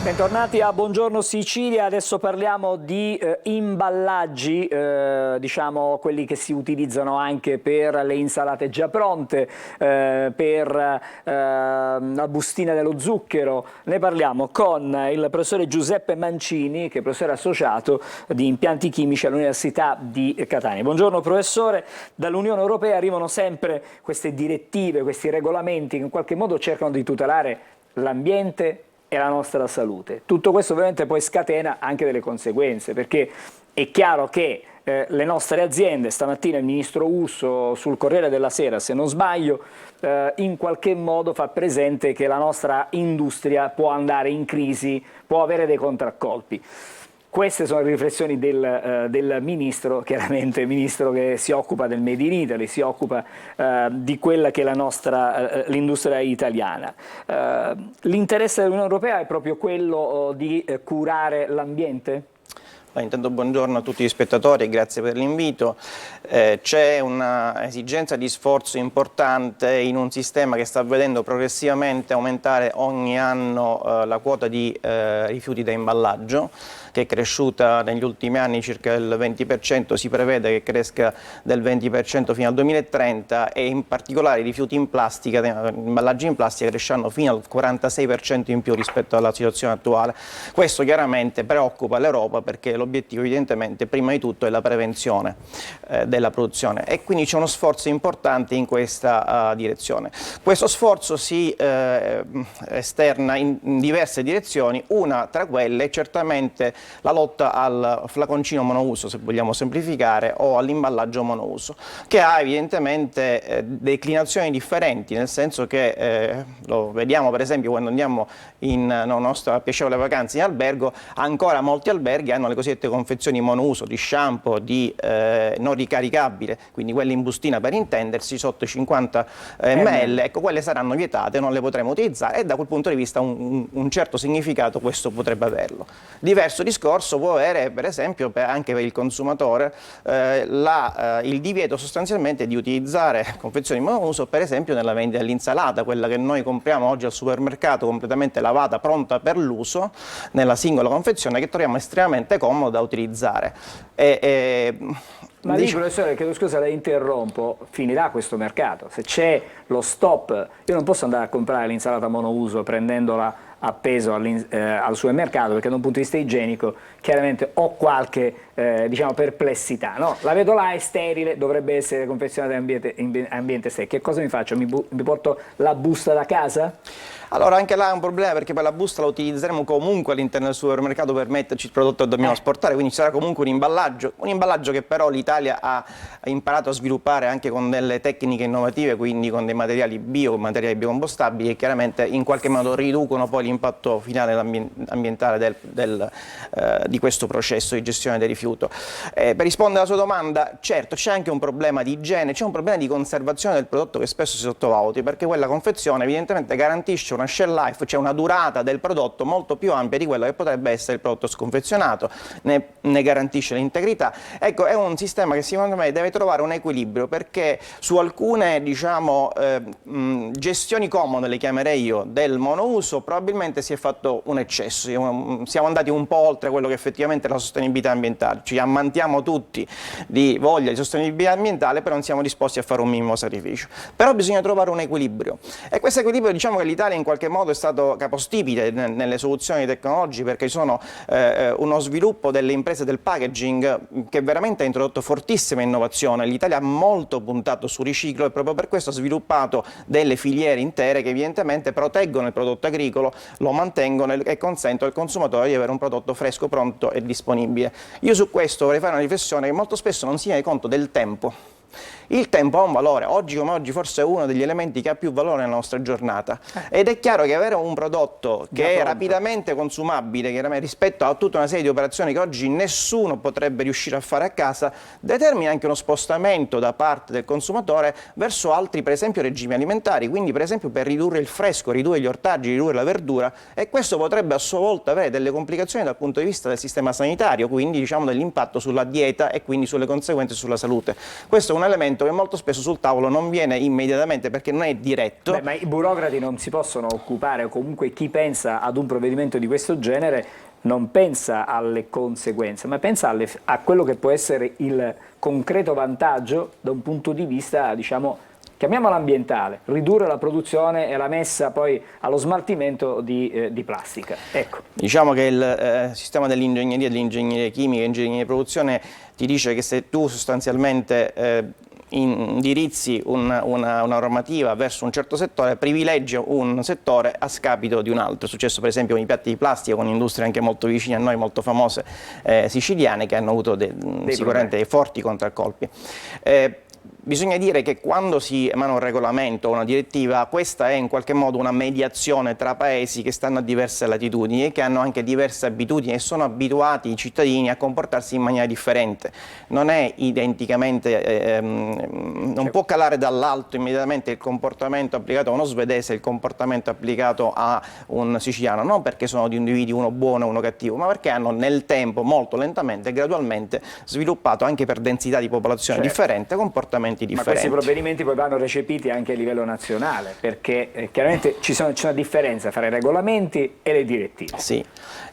Bentornati a Buongiorno Sicilia, adesso parliamo di imballaggi, diciamo quelli che si utilizzano anche per le insalate già pronte, per la bustina dello zucchero. Ne parliamo con il professore Giuseppe Mancini, che è professore associato di impianti chimici all'Università di Catania. Buongiorno professore, dall'Unione Europea arrivano sempre queste direttive, questi regolamenti che in qualche modo cercano di tutelare l'ambiente e la nostra salute. Tutto questo ovviamente poi scatena anche delle conseguenze, perché è chiaro che le nostre aziende, stamattina il ministro Urso sul Corriere della Sera, se non sbaglio, in qualche modo fa presente che la nostra industria può andare in crisi, può avere dei contraccolpi. Queste sono le riflessioni del ministro, chiaramente il ministro che si occupa del Made in Italy, si occupa di quella che è l'industria italiana. L'interesse dell'Unione Europea è proprio quello di curare l'ambiente? Intanto buongiorno a tutti gli spettatori e grazie per l'invito. C'è un'esigenza di sforzo importante in un sistema che sta vedendo progressivamente aumentare ogni anno la quota di rifiuti da imballaggio, che è cresciuta negli ultimi anni circa del 20%, si prevede che cresca del 20% fino al 2030 e in particolare i rifiuti in plastica, imballaggi in plastica cresceranno fino al 46% in più rispetto alla situazione attuale. Questo chiaramente preoccupa l'Europa perché l'obiettivo evidentemente prima di tutto è la prevenzione della produzione, e quindi c'è uno sforzo importante in questa direzione. Questo sforzo si esterna in diverse direzioni, una tra quelle è certamente la lotta al flaconcino monouso, se vogliamo semplificare, o all'imballaggio monouso, che ha evidentemente declinazioni differenti, nel senso che lo vediamo per esempio quando andiamo in nostra piacevole vacanza in albergo, ancora molti alberghi hanno le cosiddette confezioni monouso di shampoo di non ricaricabile, quindi quelle in bustina per intendersi, sotto i 50 ml, ecco, quelle saranno vietate, non le potremo utilizzare, e da quel punto di vista un certo significato questo potrebbe averlo. Diverso discorso può avere per esempio anche per il consumatore il divieto sostanzialmente di utilizzare confezioni monouso per esempio nella vendita dell'insalata, quella che noi compriamo oggi al supermercato completamente lavata, pronta per l'uso nella singola confezione, che troviamo estremamente comodo da utilizzare. Ma lì, professore, chiedo scusa, la interrompo, finirà questo mercato? Se c'è lo stop, io non posso andare a comprare l'insalata monouso prendendola appeso al supermercato, perché da un punto di vista igienico chiaramente ho qualche diciamo perplessità, no? La vedo là, è sterile, dovrebbe essere confezionata in ambiente sterile. Che cosa mi faccio? Mi porto la busta da casa? Allora anche là è un problema, perché poi la busta la utilizzeremo comunque all'interno del supermercato per metterci il prodotto che dobbiamo esportare, quindi ci sarà comunque un imballaggio che però l'Italia ha imparato a sviluppare anche con delle tecniche innovative, quindi con dei materiali biocompostabili, che chiaramente in qualche modo riducono poi l'impatto finale ambientale di questo processo di gestione del rifiuto. Per rispondere alla sua domanda, certo c'è anche un problema di igiene, c'è un problema di conservazione del prodotto che spesso si sottovaluti, perché quella confezione evidentemente garantisce una shelf life, cioè una durata del prodotto molto più ampia di quella che potrebbe essere il prodotto sconfezionato, ne garantisce l'integrità. Ecco, è un sistema che secondo me deve trovare un equilibrio, perché su alcune diciamo gestioni comode, le chiamerei io, del monouso probabilmente si è fatto un eccesso, siamo andati un po' oltre quello che effettivamente è la sostenibilità ambientale, ci ammantiamo tutti di voglia di sostenibilità ambientale, però non siamo disposti a fare un minimo sacrificio. Però bisogna trovare un equilibrio, e questo equilibrio diciamo che l'Italia in qualche modo è stato capostipite nelle soluzioni tecnologiche, perché sono uno sviluppo delle imprese del packaging che veramente ha introdotto fortissima innovazione. L'Italia ha molto puntato sul riciclo e proprio per questo ha sviluppato delle filiere intere che evidentemente proteggono il prodotto agricolo, lo mantengono e consentono al consumatore di avere un prodotto fresco, pronto e disponibile. Io su questo vorrei fare una riflessione, che molto spesso non si tiene conto del tempo. Il tempo ha un valore, oggi come oggi forse è uno degli elementi che ha più valore nella nostra giornata, ed è chiaro che avere un prodotto che è rapidamente consumabile, chiaramente rispetto a tutta una serie di operazioni che oggi nessuno potrebbe riuscire a fare a casa, determina anche uno spostamento da parte del consumatore verso altri per esempio regimi alimentari, quindi per esempio per ridurre il fresco, ridurre gli ortaggi, ridurre la verdura, e questo potrebbe a sua volta avere delle complicazioni dal punto di vista del sistema sanitario, quindi diciamo dell'impatto sulla dieta e quindi sulle conseguenze sulla salute. Questo è un elemento che molto spesso sul tavolo non viene immediatamente perché non è diretto. Ma i burocrati non si possono occupare, o comunque chi pensa ad un provvedimento di questo genere non pensa alle conseguenze, ma pensa a quello che può essere il concreto vantaggio da un punto di vista, diciamo, chiamiamolo ambientale, ridurre la produzione e la messa poi allo smaltimento di plastica. Ecco. Diciamo che il sistema dell'ingegneria chimica, ingegneria di produzione ti dice che se tu sostanzialmente indirizzi una normativa verso un certo settore, privilegia un settore a scapito di un altro. È successo per esempio con i piatti di plastica, con industrie anche molto vicine a noi, molto famose, siciliane, che hanno avuto sicuramente dei forti contraccolpi. Bisogna dire che quando si emana un regolamento o una direttiva, questa è in qualche modo una mediazione tra paesi che stanno a diverse latitudini e che hanno anche diverse abitudini e sono abituati i cittadini a comportarsi in maniera differente. Non è identicamente, non può calare dall'alto immediatamente il comportamento applicato a uno svedese e il comportamento applicato a un siciliano, non perché sono di individui uno buono e uno cattivo, ma perché hanno nel tempo, molto lentamente e gradualmente, sviluppato anche per densità di popolazione differente comportamenti provvedimenti differenti. Ma questi provvedimenti poi vanno recepiti anche a livello nazionale, perché chiaramente c'è una differenza tra i regolamenti e le direttive. Sì,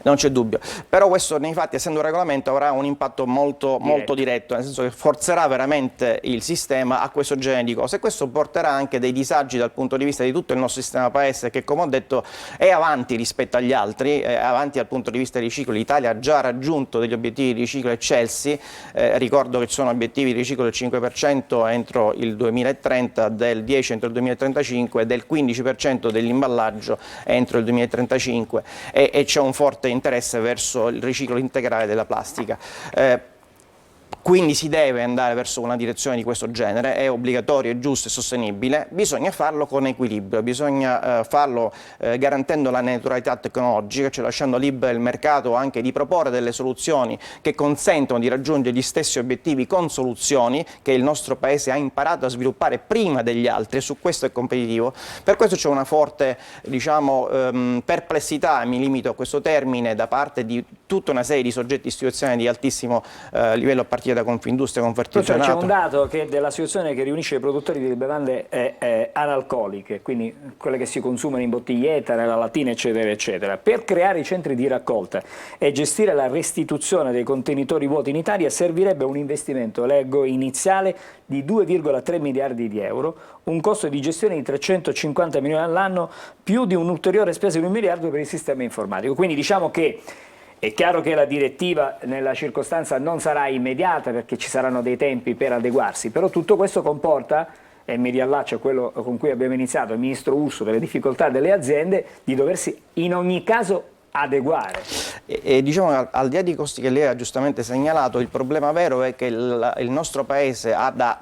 non c'è dubbio. Però questo, infatti, essendo un regolamento, avrà un impatto molto diretto, nel senso che forzerà veramente il sistema a questo genere di cose. E questo porterà anche dei disagi dal punto di vista di tutto il nostro sistema paese, che, come ho detto, è avanti rispetto agli altri, è avanti dal punto di vista dei riciclo. L'Italia ha già raggiunto degli obiettivi di riciclo eccelsi, ricordo che ci sono obiettivi di riciclo del 5% entro il 2030, del 10% entro il 2035 e del 15% dell'imballaggio entro il 2035, e c'è un forte interesse verso il riciclo integrale della plastica. Quindi si deve andare verso una direzione di questo genere, è obbligatorio, è giusto e sostenibile, bisogna farlo con equilibrio, bisogna farlo garantendo la neutralità tecnologica, cioè lasciando libero il mercato anche di proporre delle soluzioni che consentono di raggiungere gli stessi obiettivi con soluzioni che il nostro Paese ha imparato a sviluppare prima degli altri, e su questo è competitivo. Per questo c'è una forte, diciamo, perplessità, mi limito a questo termine, da parte di tutta una serie di soggetti istituzionali di altissimo livello, a partire da Confindustria, Confartigianato. C'è un dato che dell'associazione che riunisce i produttori di bevande analcoliche, quindi quelle che si consumano in bottiglietta, nella lattina, eccetera, eccetera. Per creare i centri di raccolta e gestire la restituzione dei contenitori vuoti in Italia servirebbe un investimento, leggo, iniziale di 2,3 miliardi di euro, un costo di gestione di 350 milioni all'anno, più di un'ulteriore spesa di 1 miliardo per il sistema informatico. Quindi diciamo che è chiaro che la direttiva nella circostanza non sarà immediata, perché ci saranno dei tempi per adeguarsi, però tutto questo comporta, e mi riallaccio a quello con cui abbiamo iniziato, il ministro Urso, delle difficoltà delle aziende di doversi in ogni caso adeguare. E diciamo, al di là dei costi che lei ha giustamente segnalato, il problema vero è che il nostro Paese ha da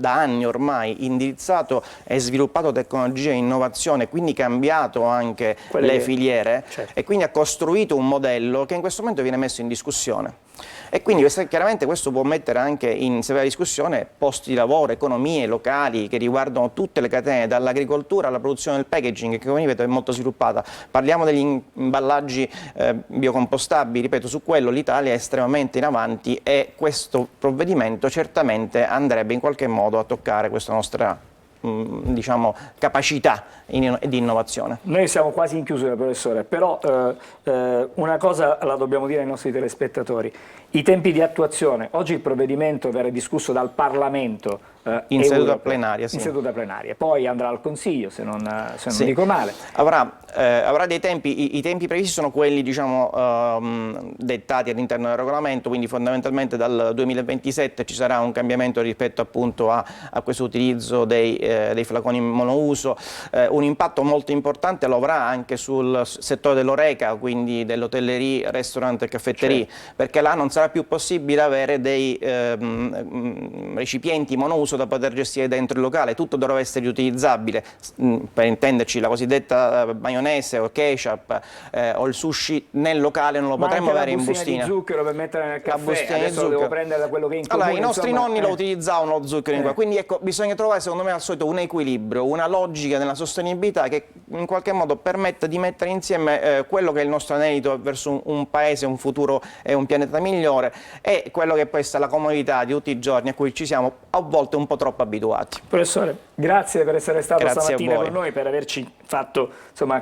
anni ormai indirizzato e sviluppato tecnologia e innovazione, quindi cambiato anche le filiere, e quindi ha costruito un modello che in questo momento viene messo in discussione. E quindi chiaramente questo può mettere anche in severa discussione posti di lavoro, economie locali che riguardano tutte le catene, dall'agricoltura alla produzione del packaging, che come ripeto è molto sviluppata. Parliamo degli imballaggi biocompostabili, ripeto, su quello l'Italia è estremamente in avanti, e questo provvedimento certamente andrebbe in qualche modo a toccare questa nostra diciamo, capacità di innovazione. Noi siamo quasi in chiusura, professore, però una cosa la dobbiamo dire ai nostri telespettatori: i tempi di attuazione. Oggi il provvedimento verrà discusso dal Parlamento in seduta plenaria, sì. In seduta plenaria, poi andrà al Consiglio, se non dico male. Avrà dei tempi, i tempi previsti sono quelli, diciamo, dettati all'interno del regolamento, quindi fondamentalmente dal 2027 ci sarà un cambiamento rispetto appunto a questo utilizzo dei flaconi monouso. Un impatto molto importante lo avrà anche sul settore dell'oreca, quindi dell'hotellerie, restaurant e caffetterie, perché là non sarà più possibile avere dei recipienti monouso da poter gestire dentro il locale, tutto dovrà essere riutilizzabile, per intenderci la cosiddetta maionese o ketchup o il sushi nel locale non lo potremmo avere in bustina. Di zucchero per mettere nel caffè, bustina adesso lo devo prendere da quello che è in comune. Allora, i nostri nonni lo utilizzavano lo zucchero in qua, quindi ecco, bisogna trovare secondo me al solito un equilibrio, una logica nella sostenibilità che in qualche modo permetta di mettere insieme quello che è il nostro anelito verso un paese, un futuro e un pianeta migliore, e quello che può essere la comodità di tutti i giorni a cui ci siamo a volte un po' troppo abituati. Professore, grazie per essere stato Grazie stamattina con noi, per averci fatto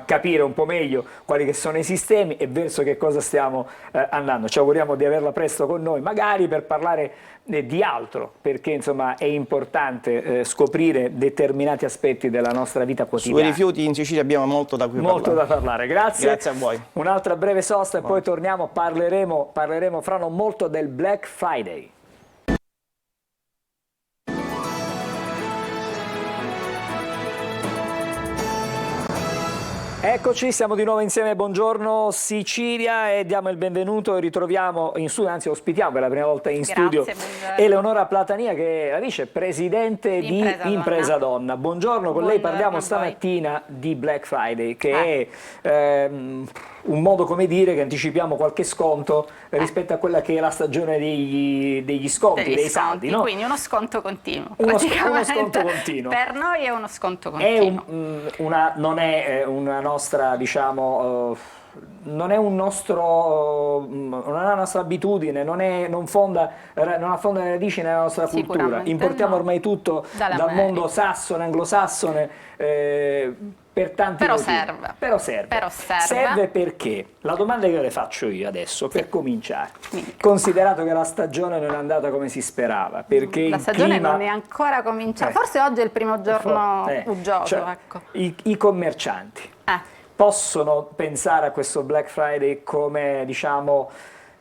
capire un po' meglio quali che sono i sistemi e verso che cosa stiamo andando. Ci auguriamo di averla presto con noi, magari per parlare di altro, perché insomma è importante scoprire determinati aspetti della nostra vita quotidiana. Sui rifiuti in Sicilia abbiamo molto da parlare. Grazie. Grazie a voi. Un'altra breve sosta e poi torniamo, parleremo fra non molto del Black Friday. Eccoci, siamo di nuovo insieme, buongiorno Sicilia, e diamo il benvenuto e ritroviamo in studio, anzi ospitiamo per la prima volta in studio Eleonora Platania, che è la vicepresidente di Impresa Donna. Buongiorno, con lei parliamo stamattina di Black Friday, che è un modo, come dire, che anticipiamo qualche sconto rispetto a quella che è la stagione degli sconti, dei saldi, no? Quindi uno sconto continuo. Uno sconto continuo. Per noi è uno sconto continuo. Non è una nostra, diciamo, non è un nostro, non è una nostra abitudine, non affonda le radici nella nostra cultura. Importiamo ormai tutto dal mondo sassone, anglosassone, per tanti motivi. Però serve. Serve perché? La domanda che io le faccio io adesso, per cominciare, considerato che la stagione non è andata come si sperava, perché la stagione non è ancora cominciata, forse oggi è il primo giorno uggioso, cioè, ecco. I commercianti possono pensare a questo Black Friday come, diciamo,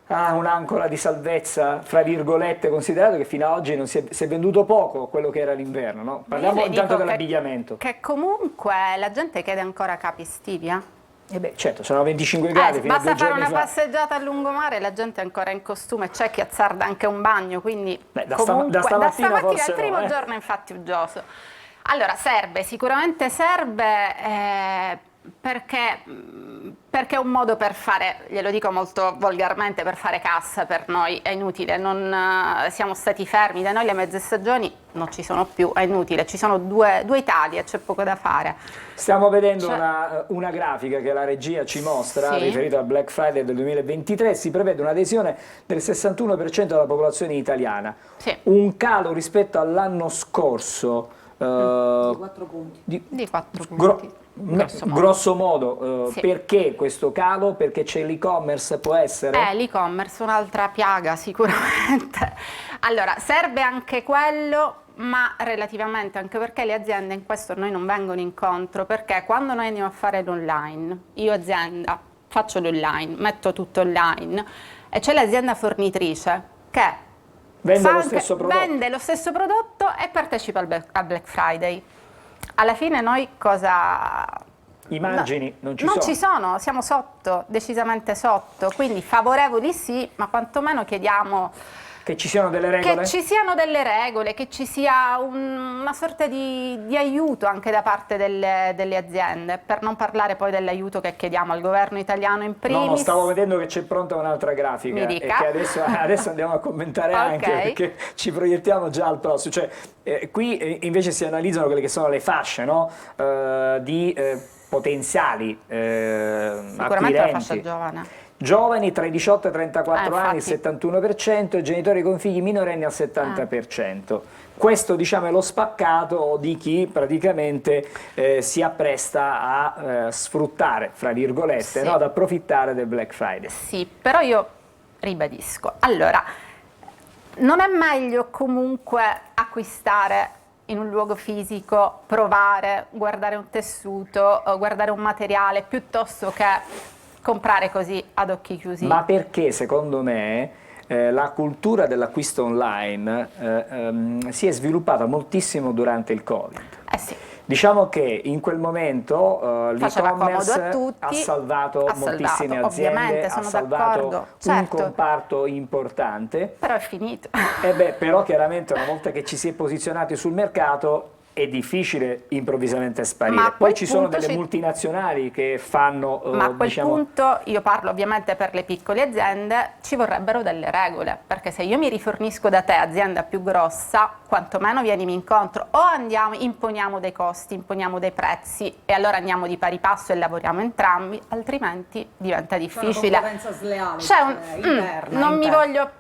un'ancora di salvezza, fra virgolette, considerato che fino ad oggi non si è venduto poco quello che era l'inverno, no? Parliamo intanto dell'abbigliamento. Che comunque la gente chiede ancora capi estivi, certo, sono 25 gradi fino a 2 basta fare giorni una fa. passeggiata a lungomare e la gente è ancora in costume, c'è chi azzarda anche un bagno, quindi da comunque stamattina forse è il primo giorno infatti uggioso. Allora sicuramente serve perché è un modo per fare, glielo dico molto volgarmente, per fare cassa. Per noi è inutile, siamo stati fermi, da noi le mezze stagioni non ci sono più, è inutile, ci sono due Italie, c'è poco da fare. Stiamo vedendo una grafica che la regia ci mostra, riferita al Black Friday del 2023, si prevede un'adesione del 61% della popolazione italiana, un calo rispetto all'anno scorso di 4 punti. Di 4 punti. Grosso modo, perché questo calo? Perché c'è l'e-commerce, può essere? L'e-commerce, un'altra piaga sicuramente. Allora, serve anche quello, ma relativamente, anche perché le aziende in questo noi non vengono incontro, perché quando noi andiamo a fare l'online, io azienda faccio l'online, metto tutto online, e c'è l'azienda fornitrice che vende lo stesso prodotto e partecipa al Black Friday. Alla fine noi cosa... I margini non ci sono, siamo sotto, decisamente sotto, quindi favorevoli sì, ma quantomeno chiediamo... Che ci siano delle regole? Che ci siano delle regole, che ci sia una sorta di aiuto anche da parte delle aziende, per non parlare poi dell'aiuto che chiediamo al governo italiano in primis. No, stavo vedendo che c'è pronta un'altra grafica e che adesso andiamo a commentare anche, perché ci proiettiamo già al prossimo. Cioè, qui invece si analizzano quelle che sono le fasce, no? Di potenziali sicuramente acquirenti. La fascia giovane. Giovani tra i 18 e i 34 anni il 71%, genitori con figli minorenni al 70%. Questo, diciamo, è lo spaccato di chi praticamente si appresta a sfruttare, fra virgolette, ad approfittare del Black Friday. Sì, però io ribadisco. Allora, non è meglio comunque acquistare in un luogo fisico, provare, guardare un tessuto, guardare un materiale, piuttosto che comprare così ad occhi chiusi? Ma perché secondo me la cultura dell'acquisto online si è sviluppata moltissimo durante il Covid. Diciamo che in quel momento l'e-commerce ha salvato moltissime aziende, ha salvato un comparto importante. Però è finito. Però chiaramente una volta che ci si è posizionati sul mercato è difficile improvvisamente sparire. Poi ci sono delle multinazionali che fanno... Ma a quel punto, io parlo ovviamente per le piccole aziende, ci vorrebbero delle regole, perché se io mi rifornisco da te, azienda più grossa, quantomeno vienimi incontro, o imponiamo dei costi, imponiamo dei prezzi, e allora andiamo di pari passo e lavoriamo entrambi, altrimenti diventa difficile. C'è una concorrenza sleale, non mi voglio...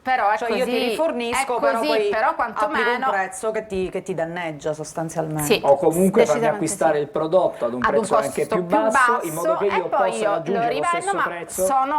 Però è così, io ti rifornisco, però poi applico un prezzo che ti danneggia sostanzialmente. O comunque farmi acquistare il prodotto ad un prezzo anche più basso, in modo che io possa raggiungere lo stesso prezzo. Sono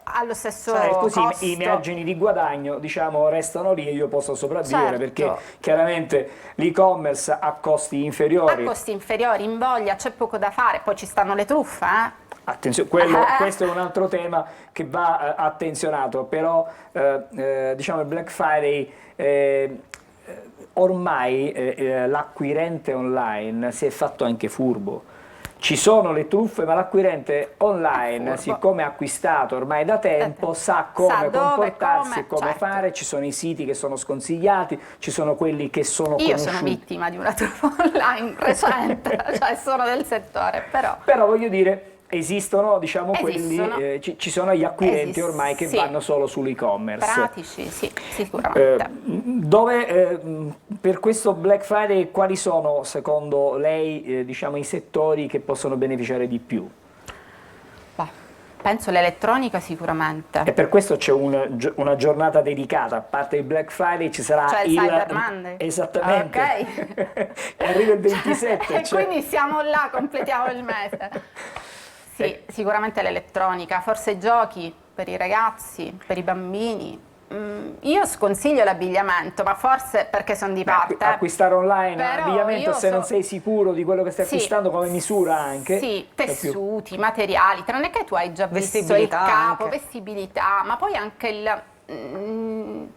allo stesso così costo. I margini di guadagno, diciamo, restano lì e io posso sopravvivere, perché chiaramente l'e-commerce ha costi inferiori. Ha costi inferiori, in voglia, c'è poco da fare, poi ci stanno le truffe, Attenzione, questo è un altro tema che va attenzionato, però diciamo il Black Friday ormai l'acquirente online si è fatto anche furbo. Ci sono le truffe, ma l'acquirente online, siccome ha acquistato ormai da tempo, sa come comportarsi, come fare. Ci sono i siti che sono sconsigliati, ci sono quelli che sono conosciuti. Io sono vittima di una truffa online recente, cioè sono del settore, Però voglio dire, esistono, diciamo, quelli, ci sono gli acquirenti ormai che vanno solo sull'e-commerce. Pratici, sì, sicuramente. Per questo Black Friday quali sono, secondo lei, diciamo, i settori che possono beneficiare di più? Penso l'elettronica sicuramente. E per questo c'è una giornata dedicata, a parte il Black Friday ci sarà cioè il Cyber Monday. Esattamente. Ok. Arriva il 27. E quindi siamo là, completiamo il mese. Sì, sicuramente l'elettronica, forse i giochi per i ragazzi, per i bambini. Io sconsiglio l'abbigliamento, ma forse perché sono di parte. Acquistare online Però abbigliamento se non sei sicuro di quello che stai acquistando come misura anche. Sì, tessuti, materiali, tranne che tu hai già visto il capo, anche. Vestibilità, ma poi anche il...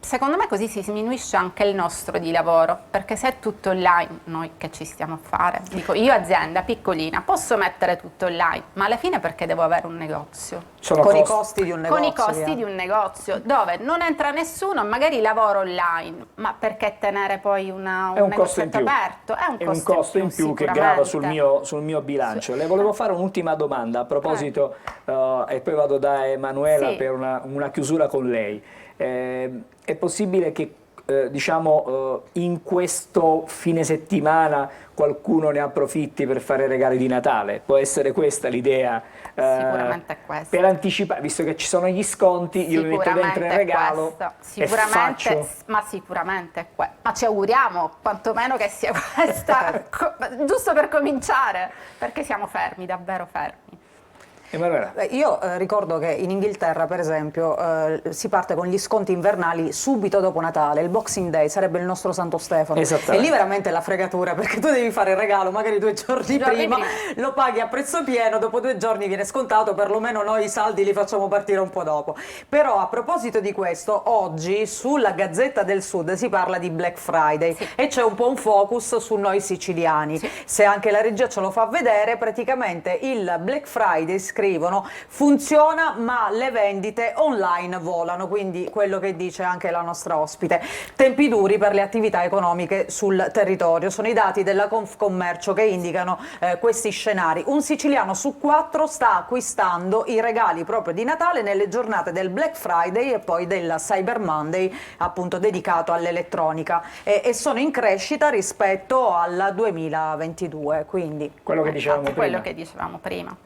Secondo me così si diminuisce anche il nostro di lavoro, perché se è tutto online, noi che ci stiamo a fare? Dico, io azienda piccolina posso mettere tutto online, ma alla fine perché devo avere un negozio? Con i costi di un negozio. Con i costi di un negozio, dove non entra nessuno, magari lavoro online, ma perché tenere poi un negozietto aperto? È un costo in più che grava sul mio bilancio. Le volevo fare un'ultima domanda a proposito, e poi vado da Emanuela per una chiusura con lei. È possibile che in questo fine settimana qualcuno ne approfitti per fare regali di Natale? Può essere questa l'idea? Sicuramente è questa. Per anticipare, visto che ci sono gli sconti, io mi metto dentro il regalo e faccio. Ma sicuramente è questo. Ma ci auguriamo quantomeno che sia questa, giusto per cominciare, perché siamo fermi, davvero fermi. Io ricordo che in Inghilterra, per esempio, si parte con gli sconti invernali subito dopo Natale, il Boxing Day sarebbe il nostro Santo Stefano. E lì veramente la fregatura, perché tu devi fare il regalo magari 2 giorni prima, lo paghi a prezzo pieno, dopo 2 giorni viene scontato, perlomeno noi i saldi li facciamo partire un po' dopo. Però a proposito di questo, oggi sulla Gazzetta del Sud si parla di Black Friday e c'è un po' un focus su noi siciliani. Se anche la regia ce lo fa vedere, praticamente il Black Friday, scrivono, funziona ma le vendite online volano, quindi quello che dice anche la nostra ospite. Tempi duri per le attività economiche sul territorio, sono i dati della Confcommercio che indicano questi scenari. Un siciliano su 4 sta acquistando i regali proprio di Natale nelle giornate del Black Friday e poi del Cyber Monday, appunto dedicato all'elettronica, e sono in crescita rispetto al 2022, quindi quello che dicevamo prima.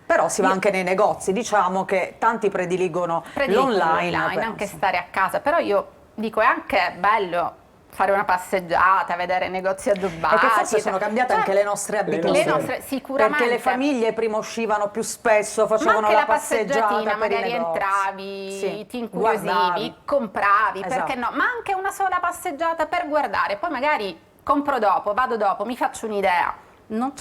Però si va anche nei negozi, diciamo che tanti prediligono l'online, anche stare a casa, però io dico è anche bello fare una passeggiata, vedere negozi addobbati. E che forse sono cambiate anche le nostre abitudini. Sicuramente. Perché le famiglie prima uscivano più spesso, facevano la passeggiatina per magari i negozi. Entravi, ti incuriosivi, compravi, perché no? Ma anche una sola passeggiata per guardare, poi magari compro dopo, vado dopo, mi faccio un'idea.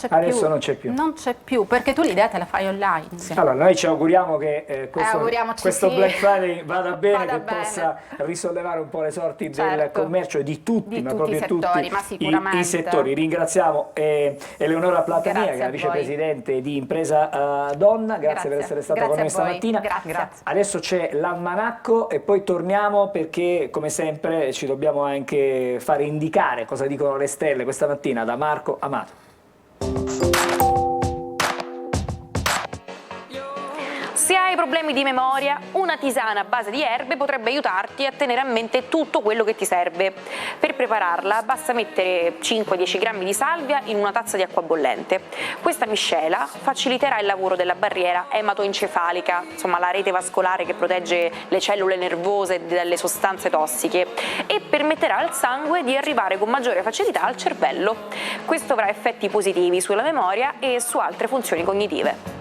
Adesso non c'è più. Non c'è più, perché tu l'idea te la fai online. Allora, noi ci auguriamo che questo Black Friday vada bene, possa risollevare un po' le sorti del commercio di tutti, ma proprio settori, tutti i settori. Ringraziamo Eleonora Platania, che è la vicepresidente di Impresa Donna, grazie per essere stata con noi stamattina. Grazie. Adesso c'è l'almanacco e poi torniamo, perché come sempre ci dobbiamo anche fare indicare cosa dicono le stelle questa mattina da Marco Amato. Se hai problemi di memoria, una tisana a base di erbe potrebbe aiutarti a tenere a mente tutto quello che ti serve. Per prepararla basta mettere 5-10 grammi di salvia in una tazza di acqua bollente. Questa miscela faciliterà il lavoro della barriera ematoencefalica, insomma la rete vascolare che protegge le cellule nervose dalle sostanze tossiche, e permetterà al sangue di arrivare con maggiore facilità al cervello. Questo avrà effetti positivi sulla memoria e su altre funzioni cognitive.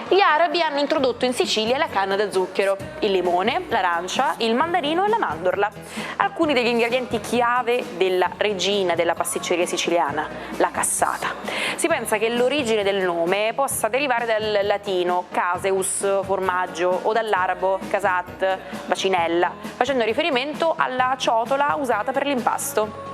Gli arabi hanno introdotto in Sicilia la canna da zucchero, il limone, l'arancia, il mandarino e la mandorla. Alcuni degli ingredienti chiave della regina della pasticceria siciliana, la cassata. Si pensa che l'origine del nome possa derivare dal latino caseus, formaggio, o dall'arabo casat, bacinella, facendo riferimento alla ciotola usata per l'impasto.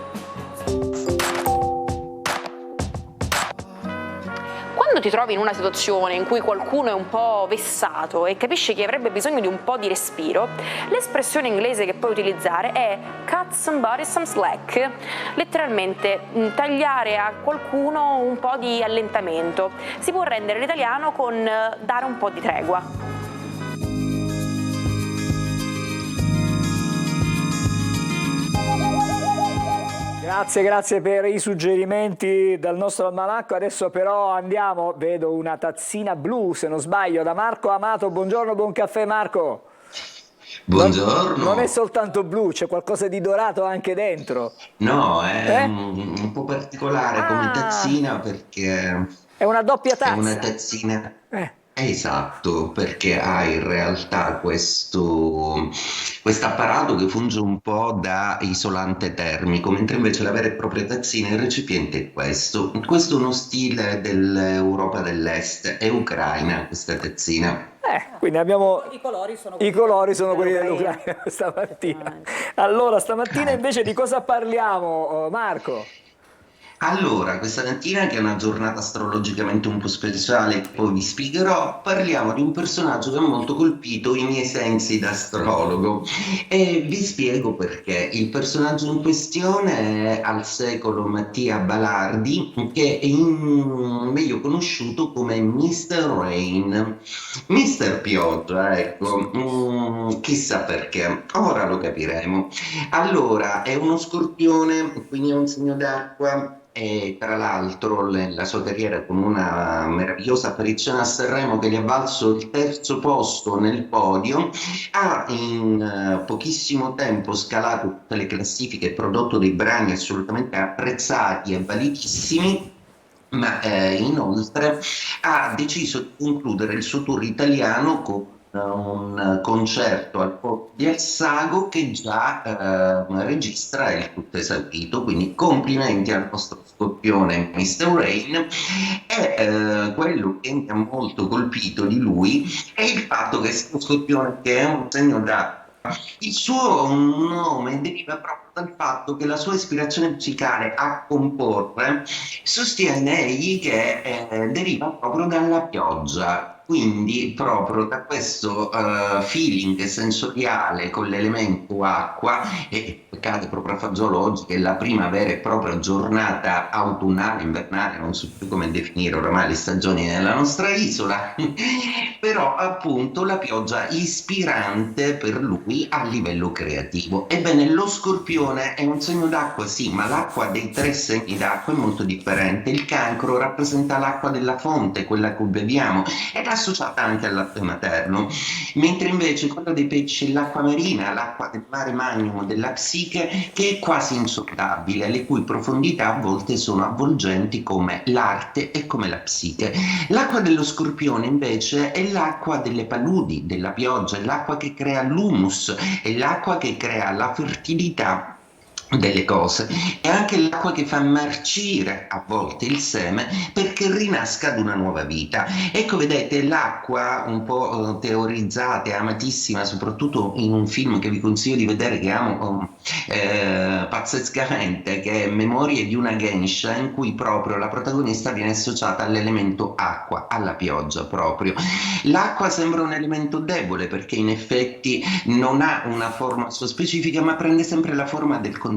Quando ti trovi in una situazione in cui qualcuno è un po' vessato e capisci che avrebbe bisogno di un po' di respiro, l'espressione inglese che puoi utilizzare è cut somebody some slack, letteralmente tagliare a qualcuno un po' di allentamento. Si può rendere in italiano con dare un po' di tregua. Grazie per i suggerimenti dal nostro almanacco. Adesso però andiamo, vedo una tazzina blu se non sbaglio da Marco Amato. Buongiorno, buon caffè Marco. Buongiorno. Non è soltanto blu, c'è qualcosa di dorato anche dentro. No, è un po' particolare come tazzina perché è una doppia tazza. È una tazzina. Esatto, perché ha in realtà questo apparato che funge un po' da isolante termico, mentre invece la vera e propria tazzina, il recipiente è questo. Questo è uno stile dell'Europa dell'Est, è ucraina questa tazzina. Quindi abbiamo I colori sono quelli dell'Ucraina stamattina. Allora, stamattina invece di cosa parliamo, Marco? Allora, questa mattina, che è una giornata astrologicamente un po' speciale, poi vi spiegherò, parliamo di un personaggio che ha molto colpito i miei sensi da astrologo e vi spiego perché. Il personaggio in questione è al secolo Mattia Balardi, che è meglio conosciuto come Mr. Rain, Mr. Pioggia, ecco, chissà perché, ora lo capiremo. Allora, è uno scorpione, quindi è un segno d'acqua. E tra l'altro la sua carriera con una meravigliosa apparizione a Sanremo che gli ha valso il 3° posto nel podio, ha in pochissimo tempo scalato tutte le classifiche e prodotto dei brani assolutamente apprezzati e validissimi. Ma inoltre ha deciso di concludere il suo tour italiano con un concerto al Porto di Alsago che già registra il tutto esaurito, quindi complimenti al nostro scorpione Mr. Rain. E quello che mi ha molto colpito di lui è il fatto che sia uno scorpione che è un segno d'acqua. Il suo nome deriva proprio dal fatto che la sua ispirazione musicale a comporre sostiene egli che deriva proprio dalla pioggia. Quindi proprio da questo feeling sensoriale con l'elemento acqua, e cade proprio a fagiolo oggi che è la prima vera e propria giornata autunnale, invernale, non so più come definire oramai le stagioni nella nostra isola, però appunto la pioggia ispirante per lui a livello creativo. Ebbene, lo scorpione è un segno d'acqua, sì, ma l'acqua dei 3 segni d'acqua è molto differente. Il cancro rappresenta l'acqua della fonte, quella che beviamo, ed è associata anche al latte materno, mentre invece quella dei pesci è l'acqua marina, l'acqua del mare magnum, della psiche, che è quasi insondabile, le cui profondità a volte sono avvolgenti come l'arte e come la psiche. L'acqua dello scorpione invece è l'acqua delle paludi, della pioggia, è l'acqua che crea l'humus, è l'acqua che crea la fertilità delle cose, è anche l'acqua che fa marcire a volte il seme perché rinasca ad una nuova vita. Ecco, vedete, l'acqua un po' teorizzata e amatissima, soprattutto in un film che vi consiglio di vedere, che amo pazzescamente, che è Memorie di una Geisha, in cui proprio la protagonista viene associata all'elemento acqua, alla pioggia proprio. L'acqua sembra un elemento debole perché in effetti non ha una forma sua specifica, ma prende sempre la forma del contenitore.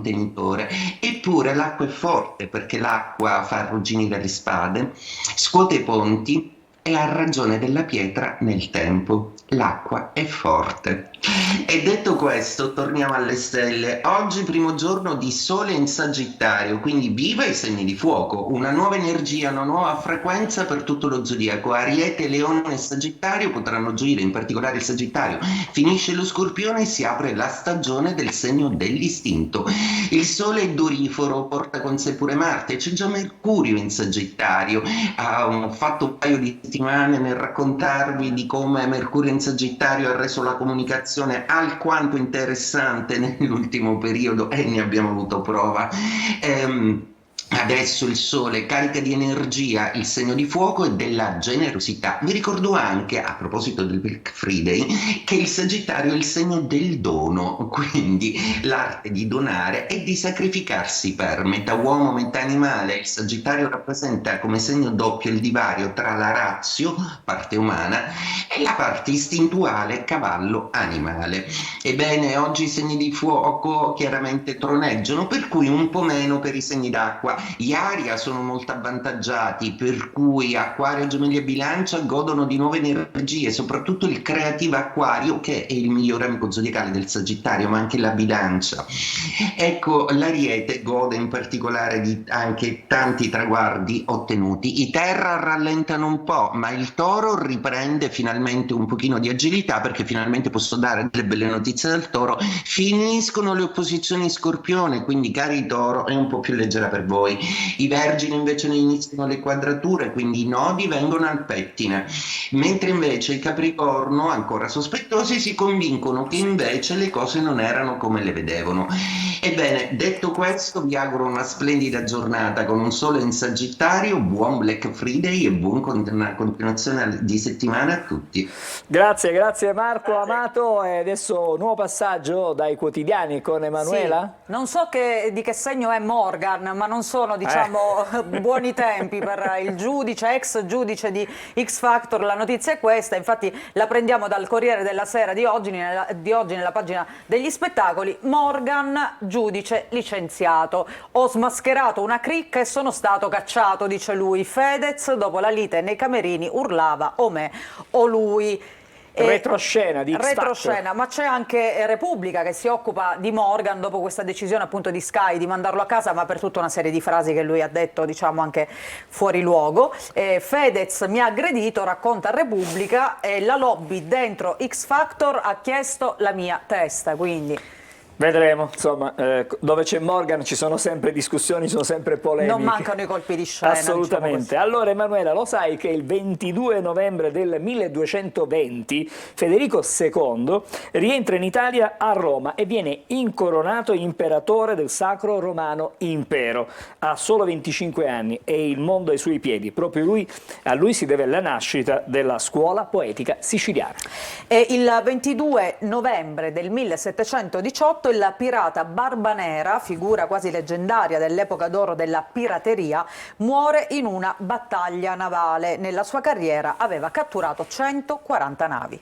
Eppure l'acqua è forte perché l'acqua fa arrugginire le spade, scuote i ponti e ha ragione della pietra nel tempo. L'acqua è forte. E detto questo, torniamo alle stelle. Oggi primo giorno di Sole in Sagittario, quindi viva i segni di fuoco, una nuova energia, una nuova frequenza per tutto lo zodiaco. Ariete, Leone e Sagittario potranno gioire, in particolare il Sagittario. Finisce lo Scorpione e si apre la stagione del segno dell'istinto. Il Sole è doriforo, porta con sé pure Marte, c'è già Mercurio in Sagittario. Ho fatto un paio di settimane nel raccontarvi di come Mercurio in Sagittario ha reso la comunicazione alquanto interessante nell'ultimo periodo e ne abbiamo avuto prova. Adesso il Sole carica di energia il segno di fuoco e della generosità. Vi ricordo anche, a proposito del Black Friday, che il Sagittario è il segno del dono, quindi l'arte di donare e di sacrificarsi per metà uomo, metà animale. Il Sagittario rappresenta come segno doppio il divario tra la ratio, parte umana, e la parte istintuale, cavallo animale. Ebbene, oggi i segni di fuoco chiaramente troneggiano, per cui un po' meno per i segni d'acqua. Gli Aria sono molto avvantaggiati, per cui Acquario, Gemelli e Bilancia godono di nuove energie, soprattutto il creativo Acquario, che è il migliore amico zodiacale del Sagittario, ma anche la Bilancia. Ecco, l'Ariete gode in particolare di anche tanti traguardi ottenuti. I Terra rallentano un po', ma il Toro riprende finalmente un pochino di agilità, perché finalmente posso dare delle belle notizie del Toro. Finiscono le opposizioni Scorpione, quindi cari Toro è un po' più leggera per voi. I Vergini invece ne iniziano le quadrature, quindi i nodi vengono al pettine, mentre invece i Capricorno, ancora sospettosi, si convincono che invece le cose non erano come le vedevano. Ebbene, detto questo, vi auguro una splendida giornata con un sole in Sagittario, buon Black Friday e buona continuazione di settimana a tutti. Grazie Marco Amato. E adesso nuovo passaggio dai quotidiani con Emanuela. Sì, non so di che segno è Morgan, ma non sono, diciamo, buoni tempi per il giudice, ex giudice di X Factor. La notizia è questa, infatti la prendiamo dal Corriere della Sera di oggi nella pagina degli spettacoli. Morgan, giudice licenziato. Ho smascherato una cricca e sono stato cacciato, dice lui. Fedez, dopo la lite nei camerini, urlava o me o lui. Retroscena di X Factor. Retroscena, ma c'è anche Repubblica che si occupa di Morgan dopo questa decisione appunto di Sky di mandarlo a casa, ma per tutta una serie di frasi che lui ha detto, diciamo, anche fuori luogo. Fedez mi ha aggredito, racconta Repubblica, e la lobby dentro X Factor ha chiesto la mia testa, quindi... Vedremo, insomma, dove c'è Morgan ci sono sempre discussioni, ci sono sempre polemiche. Non mancano i colpi di scena. Assolutamente. Diciamo allora Emanuela, lo sai che il 22 novembre del 1220 Federico II rientra in Italia a Roma e viene incoronato imperatore del Sacro Romano Impero. Ha solo 25 anni e il mondo è ai suoi piedi. Proprio a lui si deve la nascita della scuola poetica siciliana. E il 22 novembre del 1718 il pirata Barbanera, figura quasi leggendaria dell'epoca d'oro della pirateria, muore in una battaglia navale. Nella sua carriera aveva catturato 140 navi.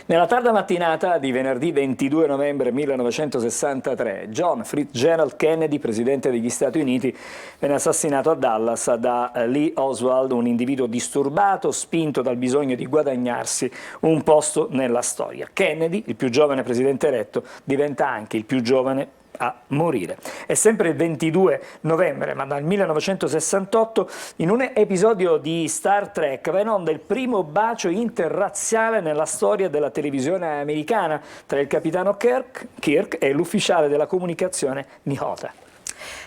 Nella tarda mattinata di venerdì 22 novembre 1963, John Fitzgerald Kennedy, presidente degli Stati Uniti, venne assassinato a Dallas da Lee Oswald, un individuo disturbato, spinto dal bisogno di guadagnarsi un posto nella storia. Kennedy, il più giovane presidente eletto, diventa anche il più giovane a morire. È sempre il 22 novembre, ma dal 1968, in un episodio di Star Trek va in onda il primo bacio interrazziale nella storia della televisione americana tra il capitano Kirk e l'ufficiale della comunicazione Mihota.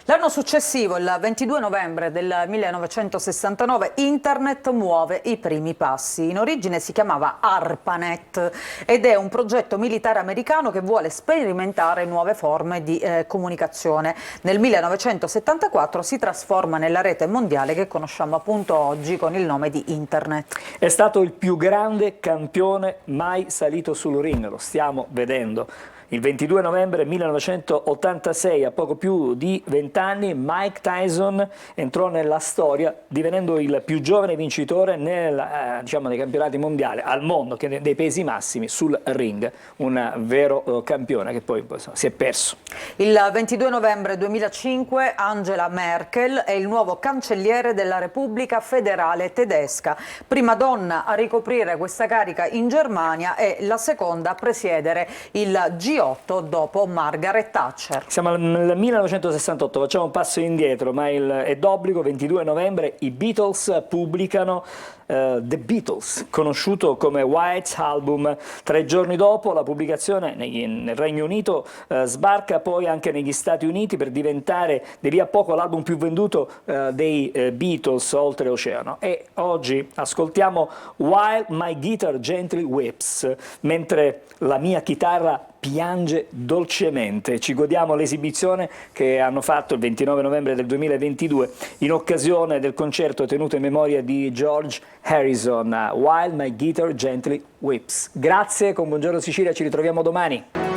L'anno successivo, il 22 novembre del 1969, Internet muove i primi passi. In origine si chiamava ARPANET ed è un progetto militare americano che vuole sperimentare nuove forme di comunicazione. Nel 1974 si trasforma nella rete mondiale che conosciamo appunto oggi con il nome di Internet. È stato il più grande campione mai salito sul ring, lo stiamo vedendo. Il 22 novembre 1986, a poco più di 20 anni, Mike Tyson entrò nella storia divenendo il più giovane vincitore nei campionati mondiali al mondo, dei pesi massimi sul ring, un vero campione che poi si è perso. Il 22 novembre 2005 Angela Merkel è il nuovo cancelliere della Repubblica Federale Tedesca, prima donna a ricoprire questa carica in Germania e la seconda a presiedere il G8 dopo Margaret Thatcher. Siamo nel 1968, facciamo un passo indietro, ma è d'obbligo. 22 novembre i Beatles pubblicano The Beatles, conosciuto come White Album. 3 giorni dopo la pubblicazione nel Regno Unito sbarca poi anche negli Stati Uniti per diventare di lì a poco l'album più venduto dei Beatles oltreoceano. E oggi ascoltiamo While My Guitar Gently Weeps, mentre la mia chitarra piange dolcemente. Ci godiamo l'esibizione che hanno fatto il 29 novembre del 2022 in occasione del concerto tenuto in memoria di George Harrison, While My Guitar Gently Weeps. Grazie, con Buongiorno Sicilia ci ritroviamo domani.